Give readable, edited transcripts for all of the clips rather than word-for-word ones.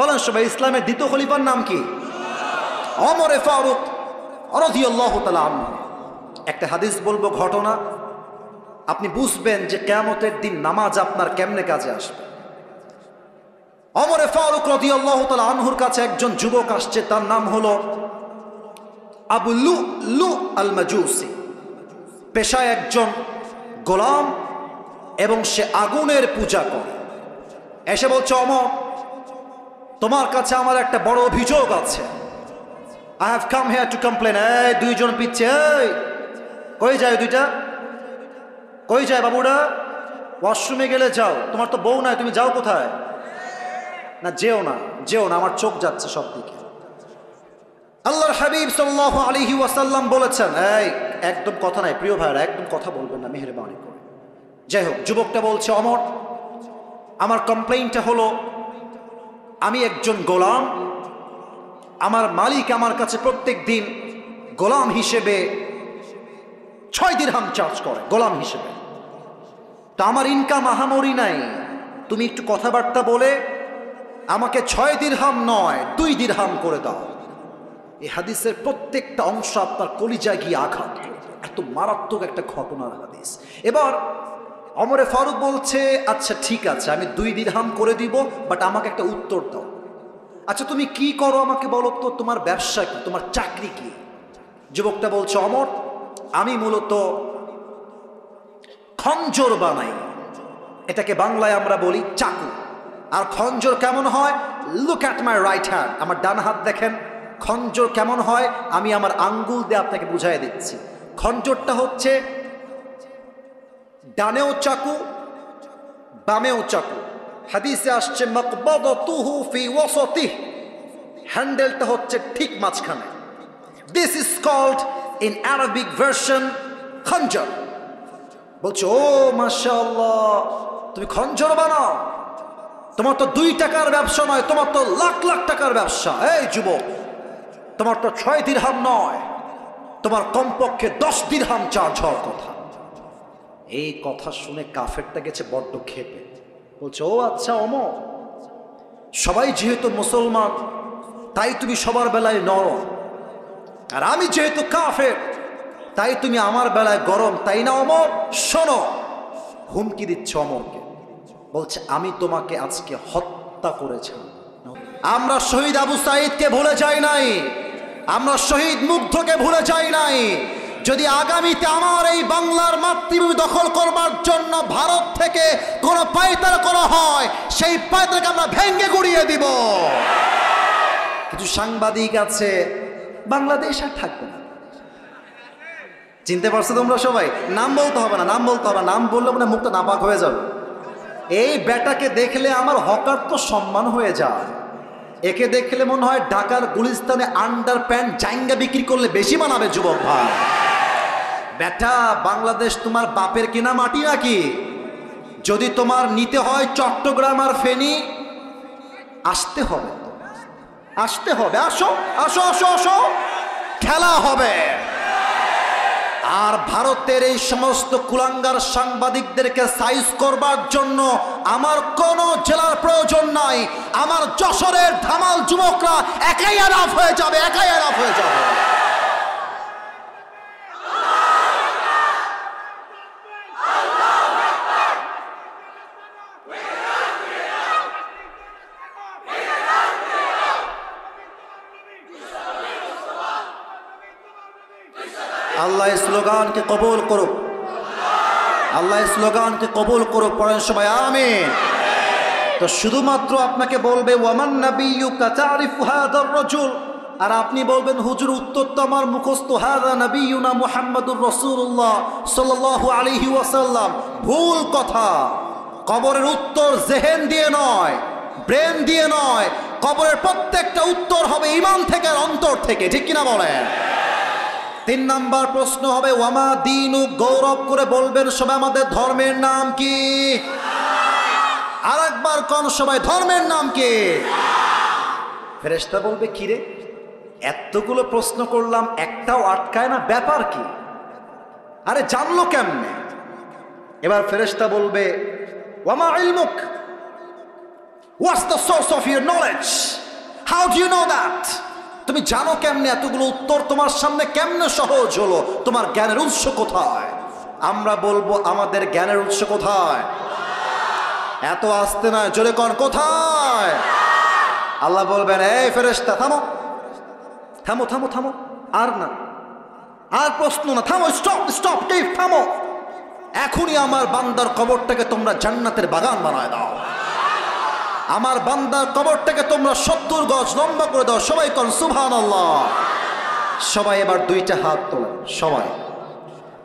বলেন সবাই, ইসলামের দ্বিতীয় খলিফার নাম কি? ওমর ফারুক রাদিয়াল্লাহু তাআলা আনহু। একটা হাদিস বলবো, ঘটনা, আপনি বুঝবেন যে কিয়ামতের দিন নামাজ আপনার কেমনে কাজে আসবে। ওমর ফারুক রাদিয়াল্লাহু তাআলা আনহুর কাছে একজন যুবক আসছে, তার নাম হলো আবু লুলু আল মাজুসি, পেশায় একজন গোলাম এবং সে আগুনের পূজা করে। এসে বলছে, ওমর, তোমার কাছে আমার একটা বড় অভিযোগ আছে। I have come here to complain. এই দুইজন পিচ্ছে, এই কই যায় দুইটা? কই যায় বাবুরা? ওয়াশরুমে গেলে যাও, তোমার তো বউ নাই, তুমি যাও কোথায়? না যেও না, যেও না, আমার চোখ যাচ্ছে সব দিকে। আল্লাহর হাবিব সাল্লাল্লাহু আলাইহি ওয়াসাল্লাম বলেছেন, এই একদম কথা নাই প্রিয় ভাইরা, একদম কথা বলবেন না মেহেরবানি করে। যাই হোক, যুবকটা বলছে, ওমর, আমার কমপ্লেইনটা হলো, আমি একজন গোলাম, আমার মালিক আমার কাছে প্রত্যেক দিন গোলাম হিসেবে 6 দিরহাম চার্জ করে, গোলাম হিসেবে। তা আমার ইনকাম আহামরি নাই, তুমি একটু কথাবার্তা বলে আমাকে 6 দিরহাম নয় 2 দিরহাম করে দাও। এই হাদিসের প্রত্যেকটা অংশ আপনার কলিজায় গিয়ে আঘাত করবে, এত মারাত্মক একটা ঘটনার হাদিস। এবার ওমর ফারুক বলছে, আচ্ছা ঠিক আছে, আমি 2 দিরহাম করে দিব, বাট আমাকে একটা উত্তর দাও। আচ্ছা তুমি কি করো আমাকে বলো তো, তোমার ব্যবসা কি, তোমার চাকরি কি? যুবকটা বলছে, ওমর, আমি মূলত খঞ্জর বানাই, এটাকে বাংলায় আমরা বলি চাকু। আর খঞ্জর কেমন হয়? Look at my right hand, আমার ডান হাত দেখেন, খঞ্জর কেমন হয় আমি আমার আঙ্গুল দিয়ে আপনাকে বুঝাই দিচ্ছি। খঞ্জরটা হচ্ছে ডানেও চাকু বামেও চাকু। হাদিসে আসছে মাকবাদাতুহু ফি ওয়াসাতিহি, হ্যান্ডেলটা হচ্ছে ঠিক মাঝখানে। This is called in Arabic version খঞ্জর। বলছো, ও মাশাআল্লাহ, তুমি খঞ্জর বানাও, তোমার তো 2 টাকার ব্যবসা নয়, তোমার তো লাখ লাখ টাকার ব্যবসা। এই যুবক, তোমার তো 6 দিরহাম নয়, তোমার কমপক্ষে 10 দিরহাম চার্জ হওয়ার কথা। এই কথা শুনে কাফেরটা গেছে বড্ড ক্ষেপে, বলছে, ও আচ্ছা ওমর, সবাই যেহেতু মুসলমান তাই তুমি সবার বেলায় নরম, আর আমি যেহেতু কাফের তাই তুমি আমার বেলায় গরম, তাই না ওমর? শোনো, হুমকি দিচ্ছে ওমরকে, বলছে, আমি তোমাকে আজকে হত্যা করেছি। আমরা শহীদ আবু সাঈদকে ভুলে যাই নাই, আমরা শহীদ মুগ্ধকে ভুলে যাই নাই। যদি আগামীতে আমার এই বাংলার মাতৃভূমি দখল করবার জন্য ভারত থেকে কোনো পায়তারা করা হয়, সেই পায়তারাকে আমরা ভেঙ্গে গুড়িয়ে দিব। কিছু সাংবাদিক আছে, বাংলাদেশ আর থাকবে না। চিনতে পারছো তোমরা সবাই? নাম বলতে হবে না, নাম বলতে হবে, নাম বললে মানে মুখটা নাপাক হয়ে যাবে। এই বেটাকে দেখলে আমার হকার তো সম্মান হয়ে যায়, একে দেখলে মনে হয় ঢাকার গুলিস্তানে আন্ডার প্যান্ট জাইঙ্গা বিক্রি করলে বেশি মানাবে যুবক ভাই। বেটা, বাংলাদেশ তোমার বাপের কিনা মাটি নাকি? যদি তোমার নিতে হয় চট্টগ্রাম আর ফেনী, আসতে হবে, আসতে হবে, আসো আসো আসো আসো, খেলা হবে। আর ভারতের এই সমস্ত কুলাঙ্গার সাংবাদিকদেরকে সাইজ করবার জন্য আমার কোনো জেলার প্রয়োজন নাই, আমার যশোরের ধামাল যুবকরা একাই আরাফ হয়ে যাবে, একাই আরাফ হয়ে যাবে। আল্লাহ স্লোগানকে কবুল করুক, আল্লাহ স্লোগানকে কবুল করুক, পড়েন সবাই আমিন। তো শুধুমাত্র আপনাকে বলবে, ওয়ামান নাবিয়্যুকা তারিফু হাযার রাজুল, আর আপনি বলবেন, হুজুর উত্তর তো আমার মুখস্থ, হাযা নাবিয়ুনা মুহাম্মাদুর রাসূলুল্লাহ সাল্লাল্লাহু আলাইহি ওয়াসাল্লাম। ভুল কথা। কবরের উত্তর জেহেন দিয়ে নয়, ব্রেন দিয়ে নয়, কবরের প্রত্যেকটা উত্তর হবে ঈমান থেকে আর অন্তর থেকে, ঠিক কিনা বলেন? 3 নাম্বার প্রশ্ন হবে, ওয়ামা দীনু, গৌরব করে বলবেন সবাই, আমাদের ধর্মের নাম কি? আরেকবার কোন সবাই, ধর্মের নাম কি? ফেরেশতা বলবে, কি রে, এতগুলো প্রশ্ন করলাম একটাও আটকায় না, ব্যাপার কি? আরে জানলো কেমনে? এবার ফেরেশতা বলবে, ওয়ামা ইলমুক, what's the source of your knowledge? How do you know that? তুমি জানো কেমনে? এতগুলো উত্তর তোমার সামনে কেমনে সহজ হলো? তোমার জ্ঞানের উৎস কোথায়? আমরা বলবো আমাদের জ্ঞানের উৎস কোথায়? এত আসতে নয়, জোরে কোন কোথায়? আল্লাহ বলবেন, এই ফেরেশতা থামো থামো থামো থামো, আর না, আর প্রশ্ন না, থামো, স্টপ স্টপ, থামো। এখনই আমার বান্দার কবরটাকে তোমরা জান্নাতের বাগান বানায় দাও। আমার বান্দার কবরটাকে তোমরা 70 গজ লম্বা করে দাও। সবাই কোন সুবহানাল্লাহ। সবাই এবার দুইটা হাত তোলেন, সবাই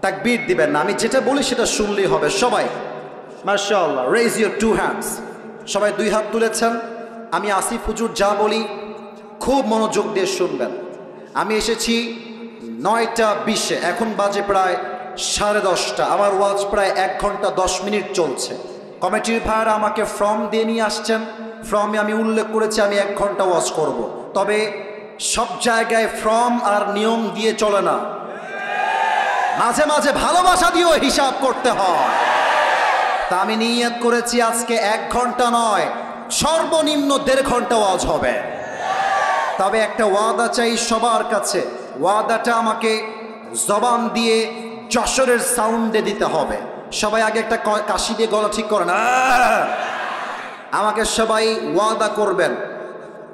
তাকবীর দিবেন না, আমি যেটা বলি সেটা শুনলেই হবে। সবাই মাশাআল্লাহ, রেজ ইউর 2 হ্যান্ডস। সবাই 2 হাত তুলেছেন। আমি আসিফ হুজুর যা বলি খুব মনোযোগ দিয়ে শুনবেন। আমি এসেছি 9টা 20-এ, এখন বাজে প্রায় 10:30। আমার ওয়াজ প্রায় 1 ঘন্টা 10 মিনিট চলছে। কমিটির ভাইরা আমাকে ফর্ম দিয়ে নিয়ে আসছেন। ফর্মে আমি উল্লেখ করেছি আমি 1 ঘন্টা ওয়াজ করব। তবে সব জায়গায় ফর্ম আর নিয়ম দিয়ে চলে না, মাঝে মাঝে ভালোবাসা দিয়েও হিসাব করতে হয়। তা আমি নিয়ত করেছি আজকে 1 ঘন্টা নয়, সর্বনিম্ন 1.5 ঘন্টা ওয়াজ হবে। তবে একটা ওয়াদা চাই সবার কাছে। ওয়াদাটা আমাকে জবান দিয়ে যশোরের সাউন্ডে দিতে হবে। সবাই আগে একটা কাশি দিয়ে গলা ঠিক করেন। আমাকে সবাই ওয়াদা করবেন,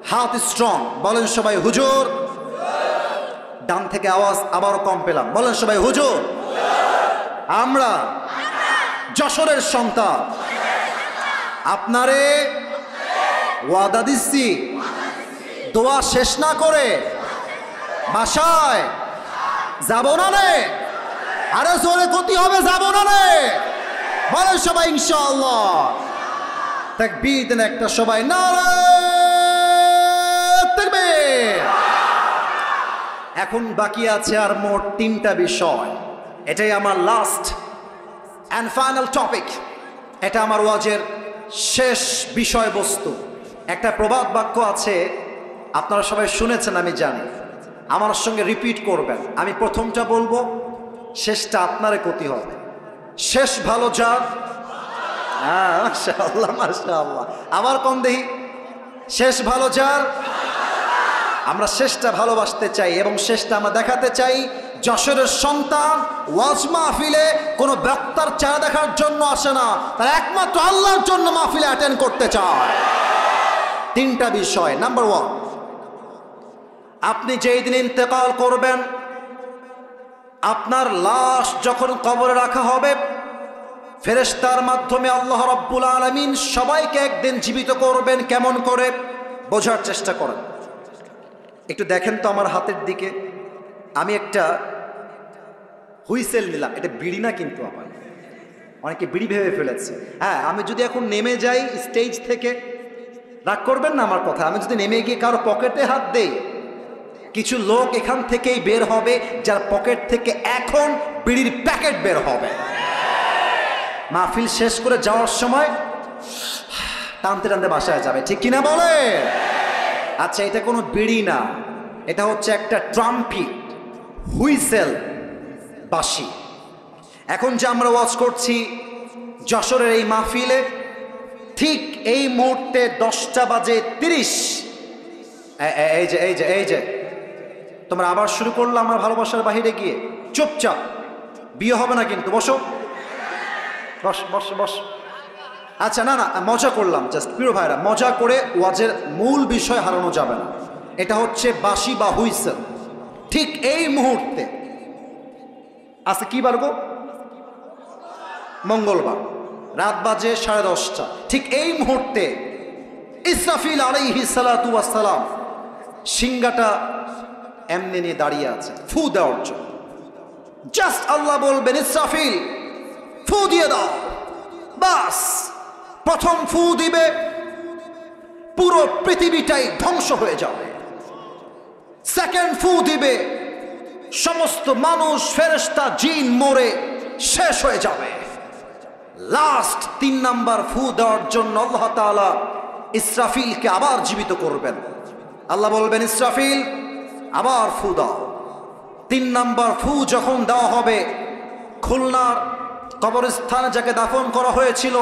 হাত স্ট্রং, বলেন সবাই হুজুর। ডান থেকে আওয়াজ আবারও কম পেলাম, বলেন সবাই হুজুর। আমরা যশোরের সন্তান, আপনারে ওয়াদা দিচ্ছি দোয়া শেষ না করে বাসায় যাব না রে। আরে জোরে ক্ষতি হবে, যাব না রে, বলেন সবাই ইনশাআল্লাহ। তাকবীর দেন একটা সবাই, নারে তাকবীর। এখন বাকি আছে আর মোট 3টা বিষয়। এটাই আমার লাস্ট অ্যান্ড ফাইনাল টপিক। এটা আমার ওয়াজের শেষ বিষয়বস্তু। একটা প্রবাদ বাক্য আছে, আপনারা সবাই শুনেছেন আমি জানি, আমার সঙ্গে রিপিট করবেন। আমি প্রথমটা বলবো, শেষটা আপনারে ক্ষতি হবে। শেষ ভালো যার, হ্যাঁ মাশাআল্লাহ মাশাআল্লাহ, আবার কম দেহি, শেষ ভালো যার। আমরা শেষটা ভালোবাসতে চাই এবং শেষটা আমরা দেখাতে চাই। যশোরের সন্তান ওয়াজ মাহফিলে কোনো বক্তার চেহারা দেখার জন্য আসে না, তারা একমাত্র আল্লাহর জন্য মাহফিলে অ্যাটেন্ড করতে চায়। 3টা বিষয়। নাম্বার 1, আপনি যেই দিন ইন্তেকাল করবেন, আপনার লাশ যখন কবরে রাখা হবে, ফেরেশতার মাধ্যমে আল্লাহ রাব্বুল আলামিন সবাইকে একদিন জীবিত করবেন। কেমন করে বোঝার চেষ্টা করেন, একটু দেখেন তো আমার হাতের দিকে। আমি একটা হুইসেল নিলাম, এটা বিড়ি না কিন্তু, আবার অনেকে বিড়ি ভেবে ফেলেছে। হ্যাঁ, আমি যদি এখন নেমে যাই স্টেজ থেকে, রাগ করবেন না আমার কথা, আমি যদি নেমে গিয়ে কারো পকেটে হাত দেই, কিছু লোক এখান থেকেই বের হবে যার পকেট থেকে এখন বিড়ির প্যাকেট বের হবে। মাহফিল শেষ করে যাওয়ার সময় টানতে টানতে বাসায় যাবে, ঠিক কিনা বলে? আচ্ছা, এটা কোনো বিড়ি না, এটা হচ্ছে একটা ট্রাম্পিট, হুইসেল, বাঁশি। এখন যে আমরা ওয়াজ করছি যশোরের এই মাহফিলে, ঠিক এই মুহূর্তে 10টা বাজে 30। এই যে এই যে এই যে তোমরা আবার শুরু করলো আমার ভালোবাসার বাহিরে গিয়ে। চুপচাপ, বিয়ে হবে না কিন্তু, বসো বস বস বস। আচ্ছা, না না, মজা করলাম, জাস্ট প্রিয় ভাইরা, মজা করে ওয়াজের মূল বিষয় হারানো যাবে না। এটা হচ্ছে বাঁশি বা হুইসেল। ঠিক এই মুহূর্তে, আজকে কি বার গো? মঙ্গলবার, রাত বাজে 10:30। ঠিক এই মুহূর্তে ইসরাফিল আলাইহিস সালাতু ওয়াস সালাম সিংহাটা এমনি নিয়ে দাঁড়িয়ে আছে ফু দেওয়ার জন্য। জাস্ট আল্লাহ বলবেন, ইসরাফিল ফু দিয়ে দাও। বাস, প্রথম ফু দিবে, পুরো পৃথিবীটাই ধ্বংস হয়ে যাবে। সেকেন্ড ফু দিবে, সমস্ত মানুষ, ফেরেশতা, জিন মরে শেষ হয়ে যাবে। লাস্ট 3 নাম্বার ফু দেওয়ার জন্য আল্লাহ তাআলা ইসরাফিলকে আবার জীবিত করবেন। আল্লাহ বলবেন, ইসরাফিল আবার ফু দাও। 3 নাম্বার ফু যখন দেওয়া হবে, খুলনার কবরস্থানে যাকে দাফন করা হয়েছিল,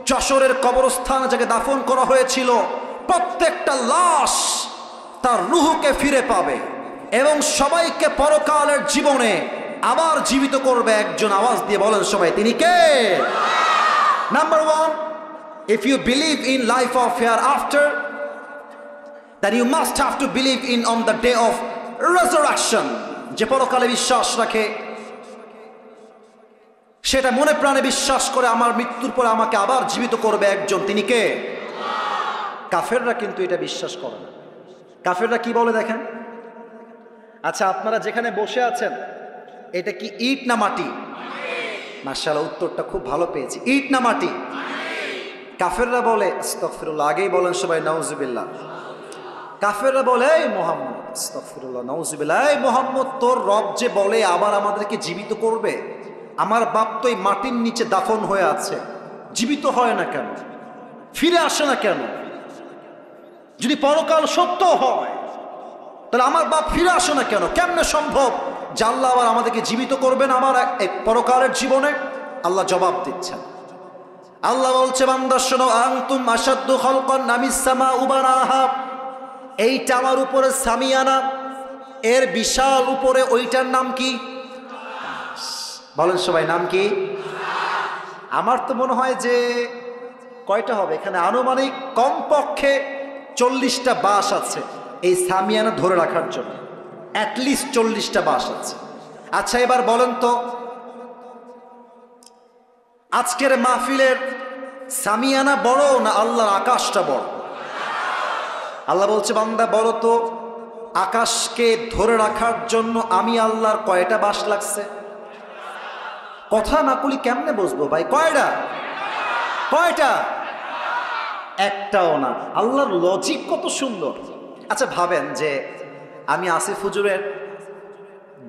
যশোরের কবরস্থানে যাকে দাফন করা হয়েছিল, প্রত্যেকটা লাশ তার রুহকে ফিরে পাবে এবং সবাইকে পরকালের জীবনে আবার জীবিত করবে একজন। আওয়াজ দিয়ে বলেন সবাই, তিনি কে? Number one, if you believe in life of hereafter, then you must have to believe in on the day of resurrection. যে পরকালে বিশ্বাস রাখে, সেটা মনে প্রাণে বিশ্বাস করে আমার মৃত্যুর পরে আমাকে আবার জীবিত করবে একজন, তিনি কে? কাফেররা কিন্তু এটা বিশ্বাস করে না। কাফেররা কি বলে দেখেন? আচ্ছা, আপনারা যেখানে বসে আছেন এটা কি ইট না মাটি? মাশাআল্লাহ, উত্তরটা খুব ভালো পেয়েছি। ইট না মাটি? কাফেররা বলে, আস্তাগফিরুল্লাহ, আগেই বলেন সবাই নাউজুবিল্লাহ। কাফেররা বলে, এই মুহাম্মদ, আস্তাগফিরুল্লাহ, নাউজুবিল্লাহ, এই মুহাম্মদ, তোর রব যে বলে আবার আমাদেরকে জীবিত করবে, আমার বাপ তো এই মাটির নিচে দাফন হয়ে আছে, জীবিত হয় না কেন, ফিরে আসে না কেন? যদি পরকাল সত্য হয় তাহলে আমার বাপ ফিরে আসে না কেন? কেমনে সম্ভব যে আল্লাহ আবার আমাদেরকে জীবিত করবেন আমার এক পরকালের জীবনে? আল্লাহ জবাব দিচ্ছেন। আল্লাহ বলছে, বান্দা শোনো, আনতুম আশাদ্দু খালকান আমিস সামাউ বানাহা, এইটা আমার উপরে সামিয়ানা, এর বিশাল উপরে ওইটার নাম কি? বলেন সবাই, নাম কি? আমার তো মনে হয় যে কয়টা হবে এখানে, আনুমানিক কমপক্ষে 40টা বাঁশ আছে এই সামিয়ানা ধরে রাখার জন্য, অ্যাটলিস্ট 40টা বাঁশ আছে। আচ্ছা, এবার বলেন তো, আজকের মাহফিলের সামিয়ানা বড় না আল্লাহর আকাশটা বড়? আল্লাহ বলছে, বান্দা বলো তো, আকাশকে ধরে রাখার জন্য আমি আল্লাহর কয়টা বাঁশ লাগছে? কথা না বলি কেমনে বুঝবো ভাই? কয়টা? কয়টা? একটাও না। আল্লাহর লজিক কত সুন্দর। আচ্ছা ভাবেন যে আমি আসিফ হুজুরের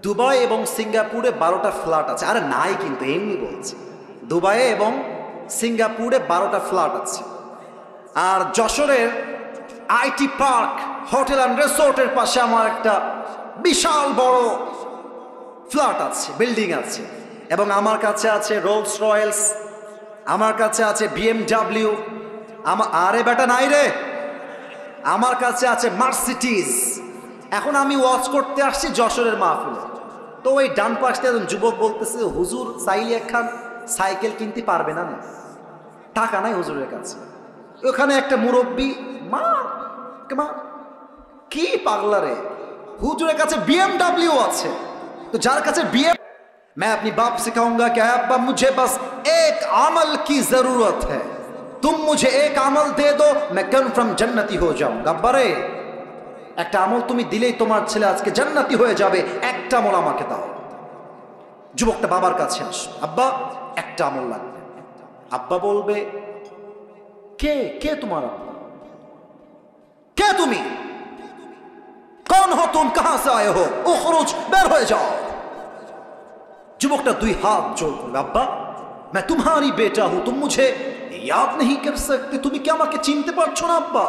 দুবাই এবং সিঙ্গাপুরে 12টা ফ্ল্যাট আছে। আরে নাই, কিন্তু এমনি বলছি, দুবাইয়ে এবং সিঙ্গাপুরে 12টা ফ্ল্যাট আছে। আর যশোরের আইটি পার্ক হোটেল অ্যান্ড রিসোর্টের পাশে আমার একটা বিশাল বড় ফ্ল্যাট আছে, বিল্ডিং আছে, এবং আমার কাছে আছে রোলস রয়েলস, আমার কাছে আছে BMW, আরে বেটা নাই রে, আমার কাছে আছে মার্সিডিজ। এখন আমি ওয়াচ করতে আসছি যশোরের মাহফিলে, তো ওই ডান পাশে একজন যুবক বলতেছে, হুজুর চাইলে একখান সাইকেল কিনতে পারবে না? টাকা নাই হুজুরের কাছে। ওখানে একটা মুরব্বী, মা কি পাগলা রে, হুজুরের কাছে BMW আছে। তো যার কাছে मैं अपनी बाप से कहूंगा कि अब्बा मुझे बस एक अमल की जरूरत है, तुम मुझे एक अमल दे दो, मैं कन्फर्म जन्नती हो जाऊंगा। अब्बा रे, একটা আমল তুমি দিলেই তোমার ছেলে আজকে জান্নাতি হয়ে যাবে, একটা আমল আমাকে দাও। যুবকটা বাবার কাছে আসে, আব্বা একটা আমল লাগবে। আব্বা বলবে, কে কে তোমার আব্বা? কে তুমি? कौन हो तुम, कहां से आए हो, उखरुज, বের হয়ে যাও। যুবকটা 2 হাত জোড় করবে, আব্বা मैं तुम्हारी बेटा हूं, तुम मुझे याद नहीं कर सकते, তুমি কি আমাকে চিনতে পারছো না আব্বা?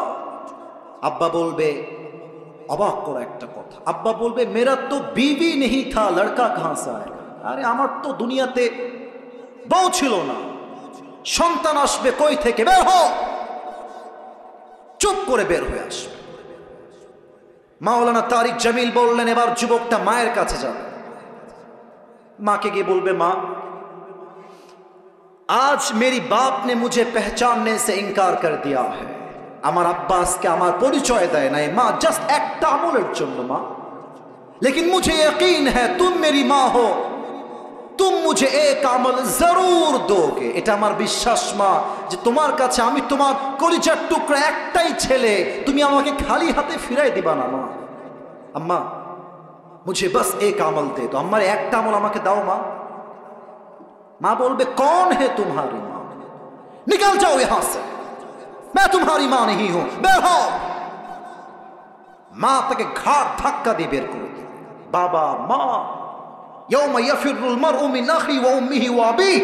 আব্বা বলবে, অবাক করা একটা কথা, আব্বা বলবে, मेरा तो बीवी नहीं था, लड़का कहां से आएगा? আরে আমার তো দুনিয়াতে বউ ছিল না, সন্তান আসবে কই থেকে? বের হও। চুপ করে বের হয়ে আসবে। মাওলানা তারিক জামিল বললেন, এবার যুবকটা মায়ের কাছে যাবে, माँ के बोलबे, माँ आज मेरी बाप ने मुझे पहचानने से इनकार कर दिया है, আমার আব্বাসকে আমার পরিচয় দেয় নাই মা, জাস্ট একটা আমলের জন্য মা, लेकिन मुझे यकीन है तुम मेरी माँ हो, तुम मुझे एक আমল जरूर दोगे, এটা আমার বিশ্বাস মা যে তোমার কাছে আমি তোমার কলিজার টুকরা একটাই ছেলে, তুমি আমাকে খালি হাতে ফিরাই দিবা না মা। আম্মা मुझे बस एक अमल दे दो, अम्मा एक अमल আমাকে দাও মা। माँ बोलबे, कौन है तुम्हारी माँ, निकल जाओ यहां से, मैं तुम्हारी माँ नहीं हूं, बेर हो। माँ তাকে ঘাড় ধাক্কা দিয়ে বের করে দিল। বাবা মা, يوم يفر المرء من أخيه وأمه وأبيه,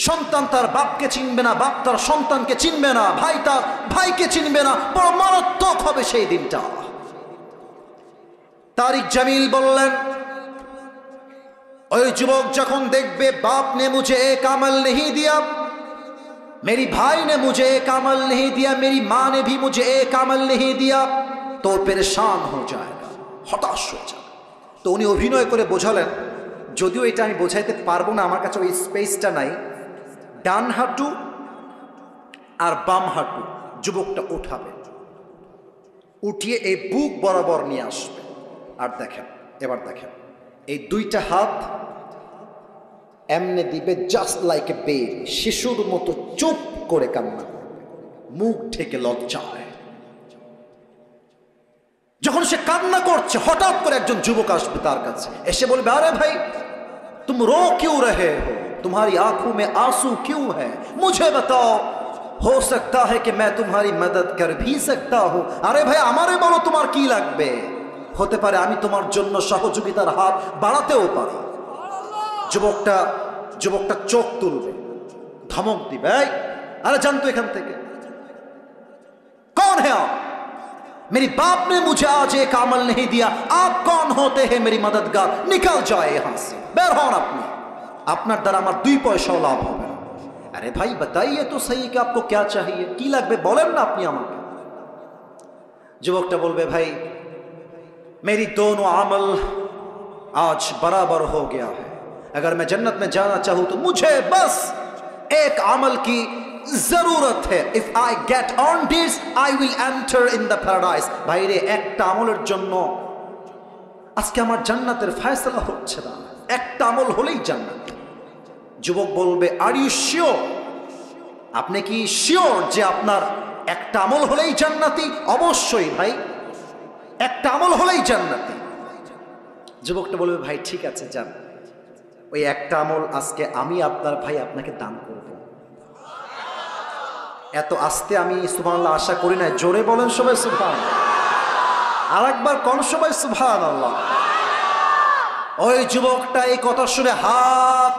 সন্তান তার বাপকে চিনবে না, বাপ তার সন্তানকে চিনবে না, ভাই তার ভাইকে চিনবে না, বড় মারাত্মক হবে সেই দিনটা। तारिक जमील बोलें, ওই যুবক যখন দেখবে बाप ने मुझे एक अमल नहीं दिया, मेरी भाई ने मुझे एक अमल नहीं दिया, मेरी माँ ने भी मुझे एक अमल नहीं दिया, तो परेशान हो जाएगा, হতাশ হয়ে যাবে। তো উনি অভিনয় করে বোঝালেন, যদিও এটা আমি বোঝাইতে পারবো না, আমার কাছে ওই স্পেসটা নাই। ডান হাঁটু আর বাম হাঁটু যুবকটা উঠাবে, উঠিয়ে এই বুক বরাবর নিয়ে আসবে। আর দেখেন, এবার দেখেন, এই দুইটা হাত এমনে দিবে, জাস্ট লাইক এ বেবি, শিশুর মতো চুপ করে কান্না করবে, মুখ ঢেকে লজ্জায়। যখন সে কান্না করছে, হঠাৎ করে একজন যুবক আসবে তার কাছে, এসে বলবে, আরে ভাই तुम रो क्यों रहे हो, तुम्हारी आंखों में आंसू क्यों है, मुझे बताओ, हो सकता है कि मैं तुम्हारी मदद कर भी सकता हूं। अरे भाई আমারে বলো তোমার কি লাগবে, হতে পারে আমি তোমার জন্য সহযোগিতার হাত বাড়াতেও পারি। যুবকটা চোখ তুলবে, ধমক দিবে, আরে জানতো এখান থেকে, कौन है आप, मेरी बाप ने मुझे आज एक अमल नहीं दिया, आप कौन होते हैं मेरी मददगार, निकल जाए यहां से, বের হন আপনি, আপনার দ্বারা আমার 2 পয়সাও লাভ হবে না। अरे भाई बताइए तो सही कि आपको क्या चाहिए, কি লাগবে বলেন না আপনি আমাকে। যুবকটা বলবে, भाई मेरी दोनों अमल आज बराबर हो गया है, अगर मैं जन्नत में जाना चाहूं तो मुझे बस एक अमल की जरूरत है, if I get on this I will enter in the paradise. भाई रे একটা আমলের জন্য আজকে আমার জান্নাতের ফয়সালা হচ্ছে না, একটা আমল হলেই জান্নাত। যুবক বলবে, আর ইউ শিওর, আপনি কি শিওর যে আপনার একটা আমল হলেই জান্নাতি? অবশ্যই ভাই, একটা আমল হলেই জান্নাতি। যুবকটা বলবে, ভাই ঠিক আছে যান, ওই একটা আমল আজকে আমি আপনার ভাই আপনাকে দান করব। এত আস্তে আমি সুবহানাল্লাহ আশা করি না, জোরে বলেন সবাই সুবহানাল্লাহ, আর একবার কোন সবাই সুবহানাল্লাহ। ওই যুবকটা এই কথা শুনে হা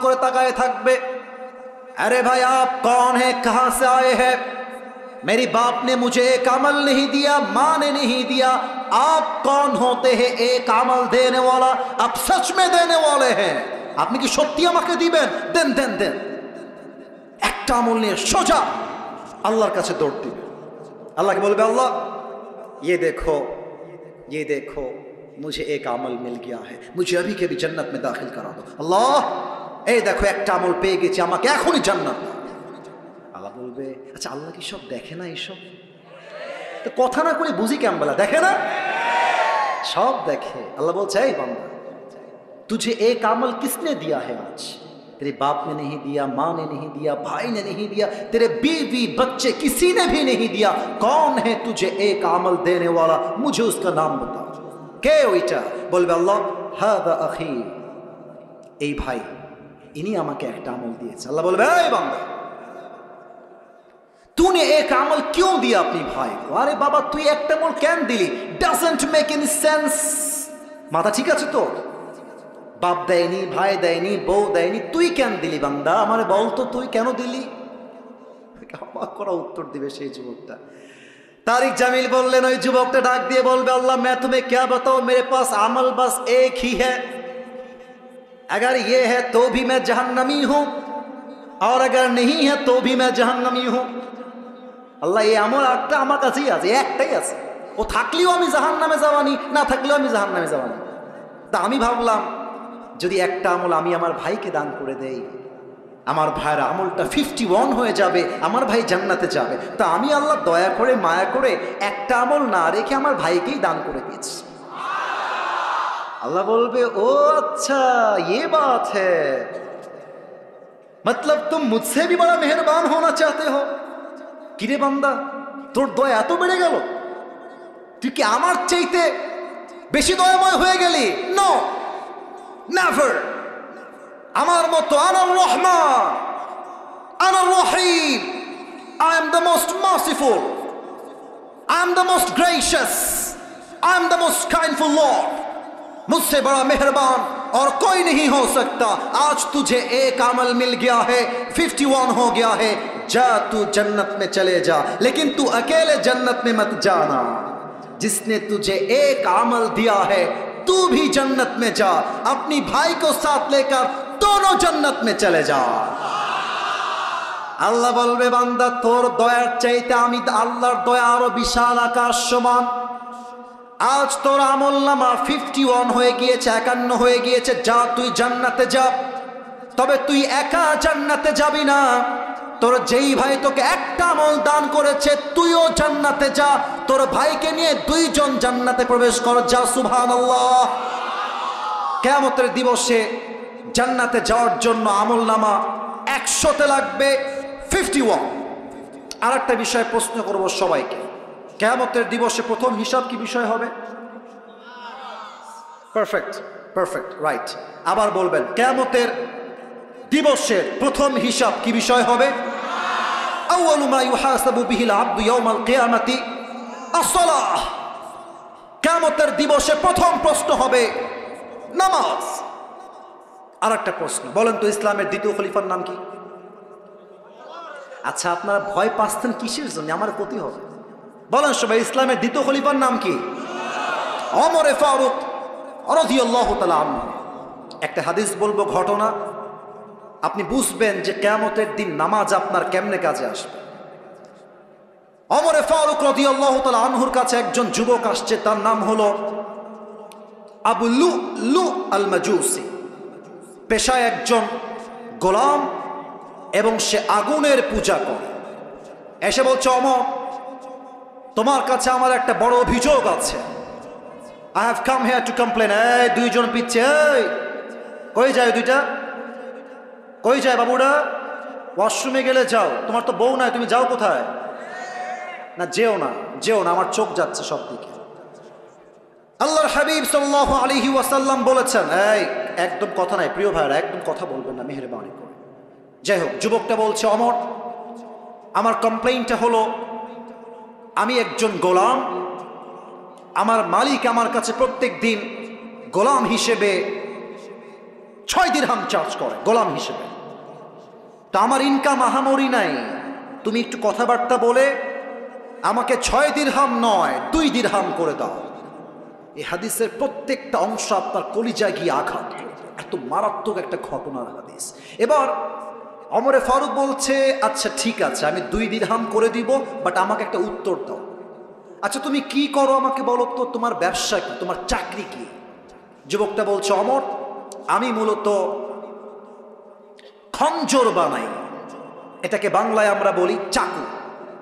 করে তাকায় থাকবে। अरे भाई आप कौन है, कहां से आए हैं, मेरी बाप ने मुझे एक अमल नहीं दिया, माँ ने नहीं दिया, आप कौन होते हैं एक अमल देने वाला, आप सच में देने वाले हैं, আপনি কি সত্যি আমাকে দিবেন? দেন দেন দেন। একটা আমল নিয়ে সোজা আল্লাহর কাছে দৌড় দিবে, আল্লাহকে বলবে, আল্লাহ ये देखो मुझे एक अमल मिल गया है, मुझे अभी के भी जन्नत में दाखिल करा दो। আল্লাহ এই দেখো একটা আমল পেয়ে গেছি, আমাকে এখনই জান্নাত। আল্লাহ বলবে, আচ্ছা আল্লাহ কি সব দেখে না? এইসব তো কথা না করে বুঝি কেমন বলা, দেখে না? সব দেখে। আল্লাহ বলছে, এই বান্দা तुझे एक अमल किसने दिया है आज, तेरे बाप ने नहीं दिया, माँ ने नहीं दिया, भाई ने नहीं दिया, तेरे बीवी बच्चे किसी ने भी नहीं दिया, कौन है तुझे एक अमल देने वाला, मुझे उसका नाम बता। কে ওইটা? বলবে, আল্লাহ হাদা আখি, এই ভাই, ইনি আমাকে একটা আমল দিয়েছে। আল্লাহ বলবে, এই বান্দা तूने एक अमल क्यों दिया अपनी भाई को? अरे बाबा তুই একটা আমল কেন দিলি? doesn't make any sense। মাথা ঠিক আছে তো? বাপ দেয়নি, ভাই দেয়নি, বউ দেয়নি, তুই কেন দিলি বান্দা? আমারে বল তো তুই কেন দিলি? অবাক করা উত্তর দিবে সেই যুবকটা। तारिक जमील बोललेन, ওই যুবকটা ডাক দিয়ে বলবে, अल्लाह मैं तुम्हें क्या बताऊं, मेरे पास अमल बस एक ही है, अगर ये है तो भी मैं जहन्नमी हूं, और अगर नहीं है तो भी मैं जहन्नमी हूं। अल्लाह ये আমল একটা আমার কাছেই আছে, একটাই আছে, ও থাকলেও আমি জাহান্নামে যাবানি, না থাকলেও আমি জাহান্নামে যাবানি। তা আমি ভাবলাম যদি একটা আমল আমি আমার ভাইকে দান করে দেই, আমার ভাইয়ের আমলটা 51 হয়ে যাবে, আমার ভাই জান্নাতে যাবে। তা আমি আল্লাহ দয়া করে মায়া করে একটা আমল না রেখে আমার ভাইকেই দান করে দিয়েছি। अल्लाह बोलबे, ओ अच्छा ये बात है, मतलब तुम मुझसे भी बड़ा मेहरबान होना चाहते हो। किरे बंदा তোর দয়া এত বেড়ে গেল, তুই কি আমার চাইতে বেশি দয়াময় হয়ে গেলি? No, never. আমার মতো আনার রহমান, আনার রহিম, I am the most merciful, I am the most gracious, I am the most kindful Lord, मुझसे बड़ा मेहरबान और कोई नहीं हो सकता। आज तुझे एक अमल मिल गया है, 51 हो गया है, जा तू जन्नत में चले जा, लेकिन तू अकेले जन्नत में मत जाना, जिसने तुझे एक अमल दिया है तू भी जन्नत में जा, अपनी भाई को साथ लेकर दोनों जन्नत में चले जा। আল্লাহ বলবে বান্দা তোর দয়ার চাইতে আমি আল্লাহর দয়া আরো বিশাল আকাশ সমান। আজ তোর আমলনামা 51 হয়ে গিয়েছে, 51 হয়ে গিয়েছে। যা তুই জান্নাতে যা। তবে তুই একা জান্নাতে যাবি না, তোর যেই ভাই তোকে একটা আমল দান করেছে তুইও জান্নাতে যা। তোর ভাইকে নিয়ে 2 জন জান্নাতে প্রবেশ কর, যা সুবহানাল্লাহ। কিয়ামতের দিবসে জান্নাতে যাওয়ার জন্য আমলনামা 100তে লাগবে 51। আর একটা বিষয় প্রশ্ন করব সবাইকে, কিয়ামতের দিবসে প্রথম হিসাব কি বিষয় হবে? Perfect, perfect, right. আবার বলবেন, কিয়ামতের দিবসের প্রথম হিসাব কি বিষয় হবে? আউয়ালু মা ইউহাসাবু বিহিল আবদু ইয়াউমাল কিয়ামাতি আস-সালাহ। কিয়ামতের দিবসে প্রথম প্রশ্ন হবে নামাজ। আর একটা প্রশ্ন, বলেন তো ইসলামের দ্বিতীয় খলিফার নাম কি? আচ্ছা, আপনারা ভয় পাচ্ছেন কিসের জন্য? আমার ক্ষতি হবে। বলেন সবাই, ইসলামের দ্বিতীয় খলিফার নাম কি? ওমরে ফারুক রাদিয়াল্লাহু তাআলা আনহু। একটা হাদিস বলবো, ঘটনা, আপনি বুঝবেন যে কিয়ামতের দিন নামাজ আপনার কেমনে কাজে আসবে। ওমরে ফারুক রাদিয়াল্লাহু তাআলা আনহুর কাছে একজন যুবক আসছে, তার নাম হলো আবু লুলু আল মাজুসি। পেশায় একজন গোলাম এবং সে আগুনের পূজা করে। এসে বলছে, ওমর, তোমার কাছে আমার একটা বড় অভিযোগ আছে। I have come here to complain. এই 2 জন পিচ্ছে, এই কই যায়? 2টা কই যায় বাবুরা? ওয়াশরুমে গেলে যাও। তোমার তো বউ নাই, তুমি যাও কোথায়? না, যেও না, যেও না, আমার চোখ যাচ্ছে সব দিকে। আল্লাহর হাবিব সাল্লাল্লাহু আলাইহি ওয়াসাল্লাম বলেছেন, এই একদম কথা নাই প্রিয় ভাইরা, একদম কথা বলবেন না মেহেরবানি করে। যাই হোক, যুবকটা বলছে, ওমর, আমার কমপ্লেইনটা হলো আমি একজন গোলাম, আমার মালিক আমার কাছে প্রত্যেক দিন গোলাম হিসেবে 6 দিরহাম চার্জ করে, গোলাম হিসেবে। তা আমার ইনকাম আহামরি নাই, তুমি একটু কথাবার্তা বলে আমাকে 6 দিরহাম নয় 2 দিরহাম করে দাও। এই হাদিসের প্রত্যেকটা অংশ আপনার কলিজায় গিয়ে আঘাত করবে, এত মারাত্মক একটা ঘটনার হাদিস। এবার ওমরে ফারুক বলছে, আচ্ছা ঠিক আছে, আমি 2 দিরহাম করে দিব, বাট আমাকে একটা উত্তর দাও। আচ্ছা তুমি কি করো আমাকে বলো তো, তোমার ব্যবসা কি, তোমার চাকরি কি? যুবকটা বলছে, ওমর, আমি মূলত খঞ্জর বানাই। এটাকে বাংলায় আমরা বলি চাকু।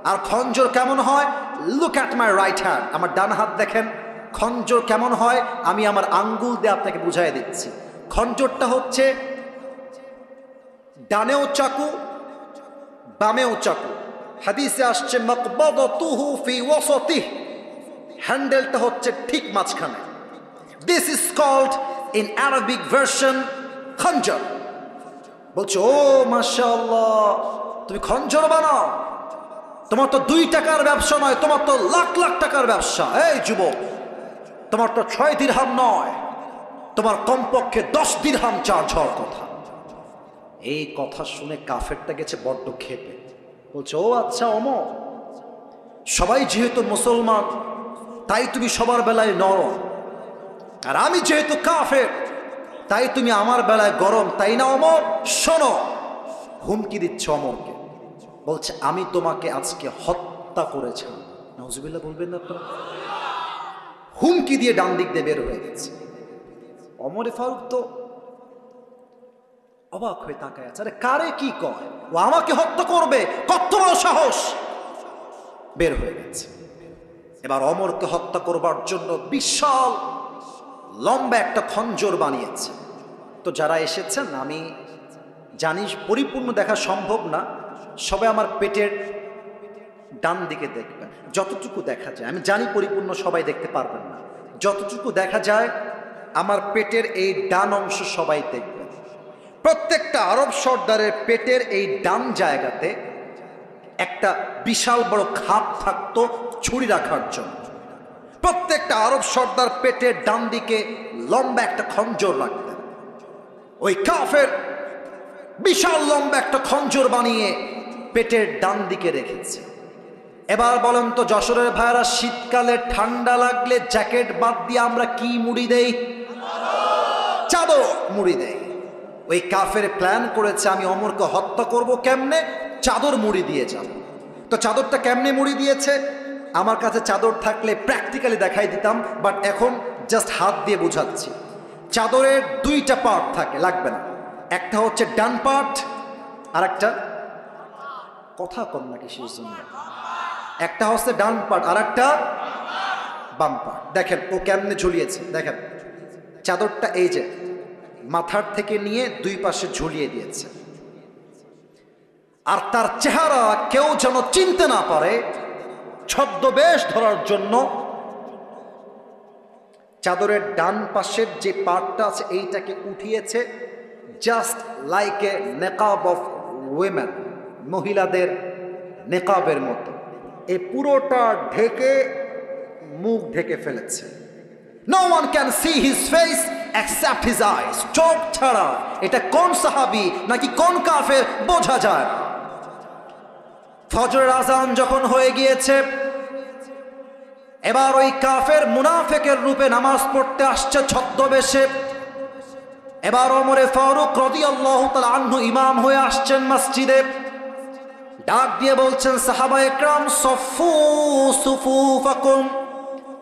আর খঞ্জর কেমন হয়? Look at my right hand. আমার ডান হাত দেখেন, খঞ্জর কেমন হয় আমি আমার আঙ্গুল দিয়ে আপনাকে বুঝাই দিচ্ছি। খঞ্জরটা হচ্ছে ডানেও চাকু, বামেও চাকু। হাদিসে আসছে মাকবাদাতুহু ফি ওয়াসাতিহ, হ্যান্ডেলটা হচ্ছে ঠিক মাঝখানে। This is called in Arabic version খঞ্জর। বলছো, ও মাশাআল্লাহ, তুমি খঞ্জর বানাও? তোমার তো 2 টাকার ব্যবসা নয়, তোমার তো লাখ লাখ টাকার ব্যবসা। এই যুবক, তোমার তো 6 দিরহাম নয়, তোমার কমপক্ষে 10 দিরহাম চার্জ হওয়ার কথা। এই কথা শুনে কাফেরটা গেছে বড্ড ক্ষেপে। বলছে, ও আচ্ছা ওমর, সবাই যেহেতু মুসলমান তাই তুমি সবার বেলায় নরম, আর আমি যেহেতু কাফের তাই তুমি আমার বেলায় গরম, তাই না ওমর? শোনো, হুমকি দিচ্ছে ওমরকে। বলছে, আমি তোমাকে আজকে হত্যা করেছিলাম। নাউজুবিল্লাহ বলবেন না আপনারা? হুমকি দিয়ে ডান দিক দিয়ে বের হয়ে গেছে। ওমরে ফারুক তো অবাক হয়ে তাকায় আছে, আরে কারে কি কয়, ও আমাকে হত্যা করবে, কত বড় সাহস! বের হয়ে গেছে। এবার ওমরকে হত্যা করবার জন্য বিশাল লম্বা একটা খঞ্জর বানিয়েছে। তো যারা এসেছেন, আমি জানি পরিপূর্ণ দেখা সম্ভব না, সবাই আমার পেটের ডান দিকে দেখবেন, যতটুকু দেখা যায়। আমি জানি পরিপূর্ণ সবাই দেখতে পারবেন না, যতটুকু দেখা যায় আমার পেটের এই ডান অংশ সবাই দেখবেন। প্রত্যেকটা আরব সর্দারের পেটের এই ডান জায়গাতে একটা বিশাল বড় খাপ থাকতো ছুরি রাখার জন্য। প্রত্যেকটা আরব সর্দার পেটের ডান দিকে লম্বা একটা খঞ্জর রাখতেন। ওই কাফের বিশাল লম্বা একটা খঞ্জর বানিয়ে পেটের ডান দিকে রেখেছে। এবার বলেন তো যশোরের ভাইরা, শীতকালে ঠান্ডা লাগলে জ্যাকেট বাদ দিয়ে আমরা কি মুড়ি দেই? চাদর মুড়ি দেই। ওই কাফের প্ল্যান করেছে আমি ওমরকে হত্যা করব কেমনে? চাদর মুড়ি দিয়ে যাব। তো চাদরটা কেমনে মুড়ি দিয়েছে? আমার কাছে চাদর থাকলে প্র্যাকটিক্যালি দেখাই দিতাম, বাট এখন জাস্ট হাত দিয়ে বুঝাচ্ছি। চাদরের দুইটা পার্ট থাকে, লাগবে না। একটা হচ্ছে ডান পার্ট, আর একটা কথা কম নাকি শেষ জন্য, একটা হচ্ছে ডান পার্ট আর একটা বাম পার্ট। দেখেন ও কেমনে ঝুলিয়েছে, দেখেন চাদরটা এই যে মাথার থেকে নিয়ে দুই পাশে ঝুলিয়ে দিয়েছে, আর তার চেহারা কেউ যেন চিনতে না পারে ছদ্মবেশ ধরার জন্য চাদরের ডান পাশের যে পার্টটা আছে এইটাকে উঠিয়েছে, জাস্ট লাইক এ নেকাব অফ উইমেন, মহিলাদের নেকাবের মতো। এই পুরোটা ঢেকে মুখ ঢেকে ফেলেছে। No one can see his face except his eyes. চোখ ছাড়া এটা কোন সাহাবী নাকি কোন কাফের বোঝা যায়। ফজরের আজান যখন হয়ে গিয়েছে, এবার ওই কাফের মুনাফিকের রূপে নামাজ পড়তে আসছে ছদ্মবেশে। এবার ওমরে ফারুক রাদিয়াল্লাহু তাআলা আনহু ইমাম হয়ে আসছেন মসজিদে। ডাক দিয়ে বলছেন, সাহাবা একরাম সফু সুফুফাকুম,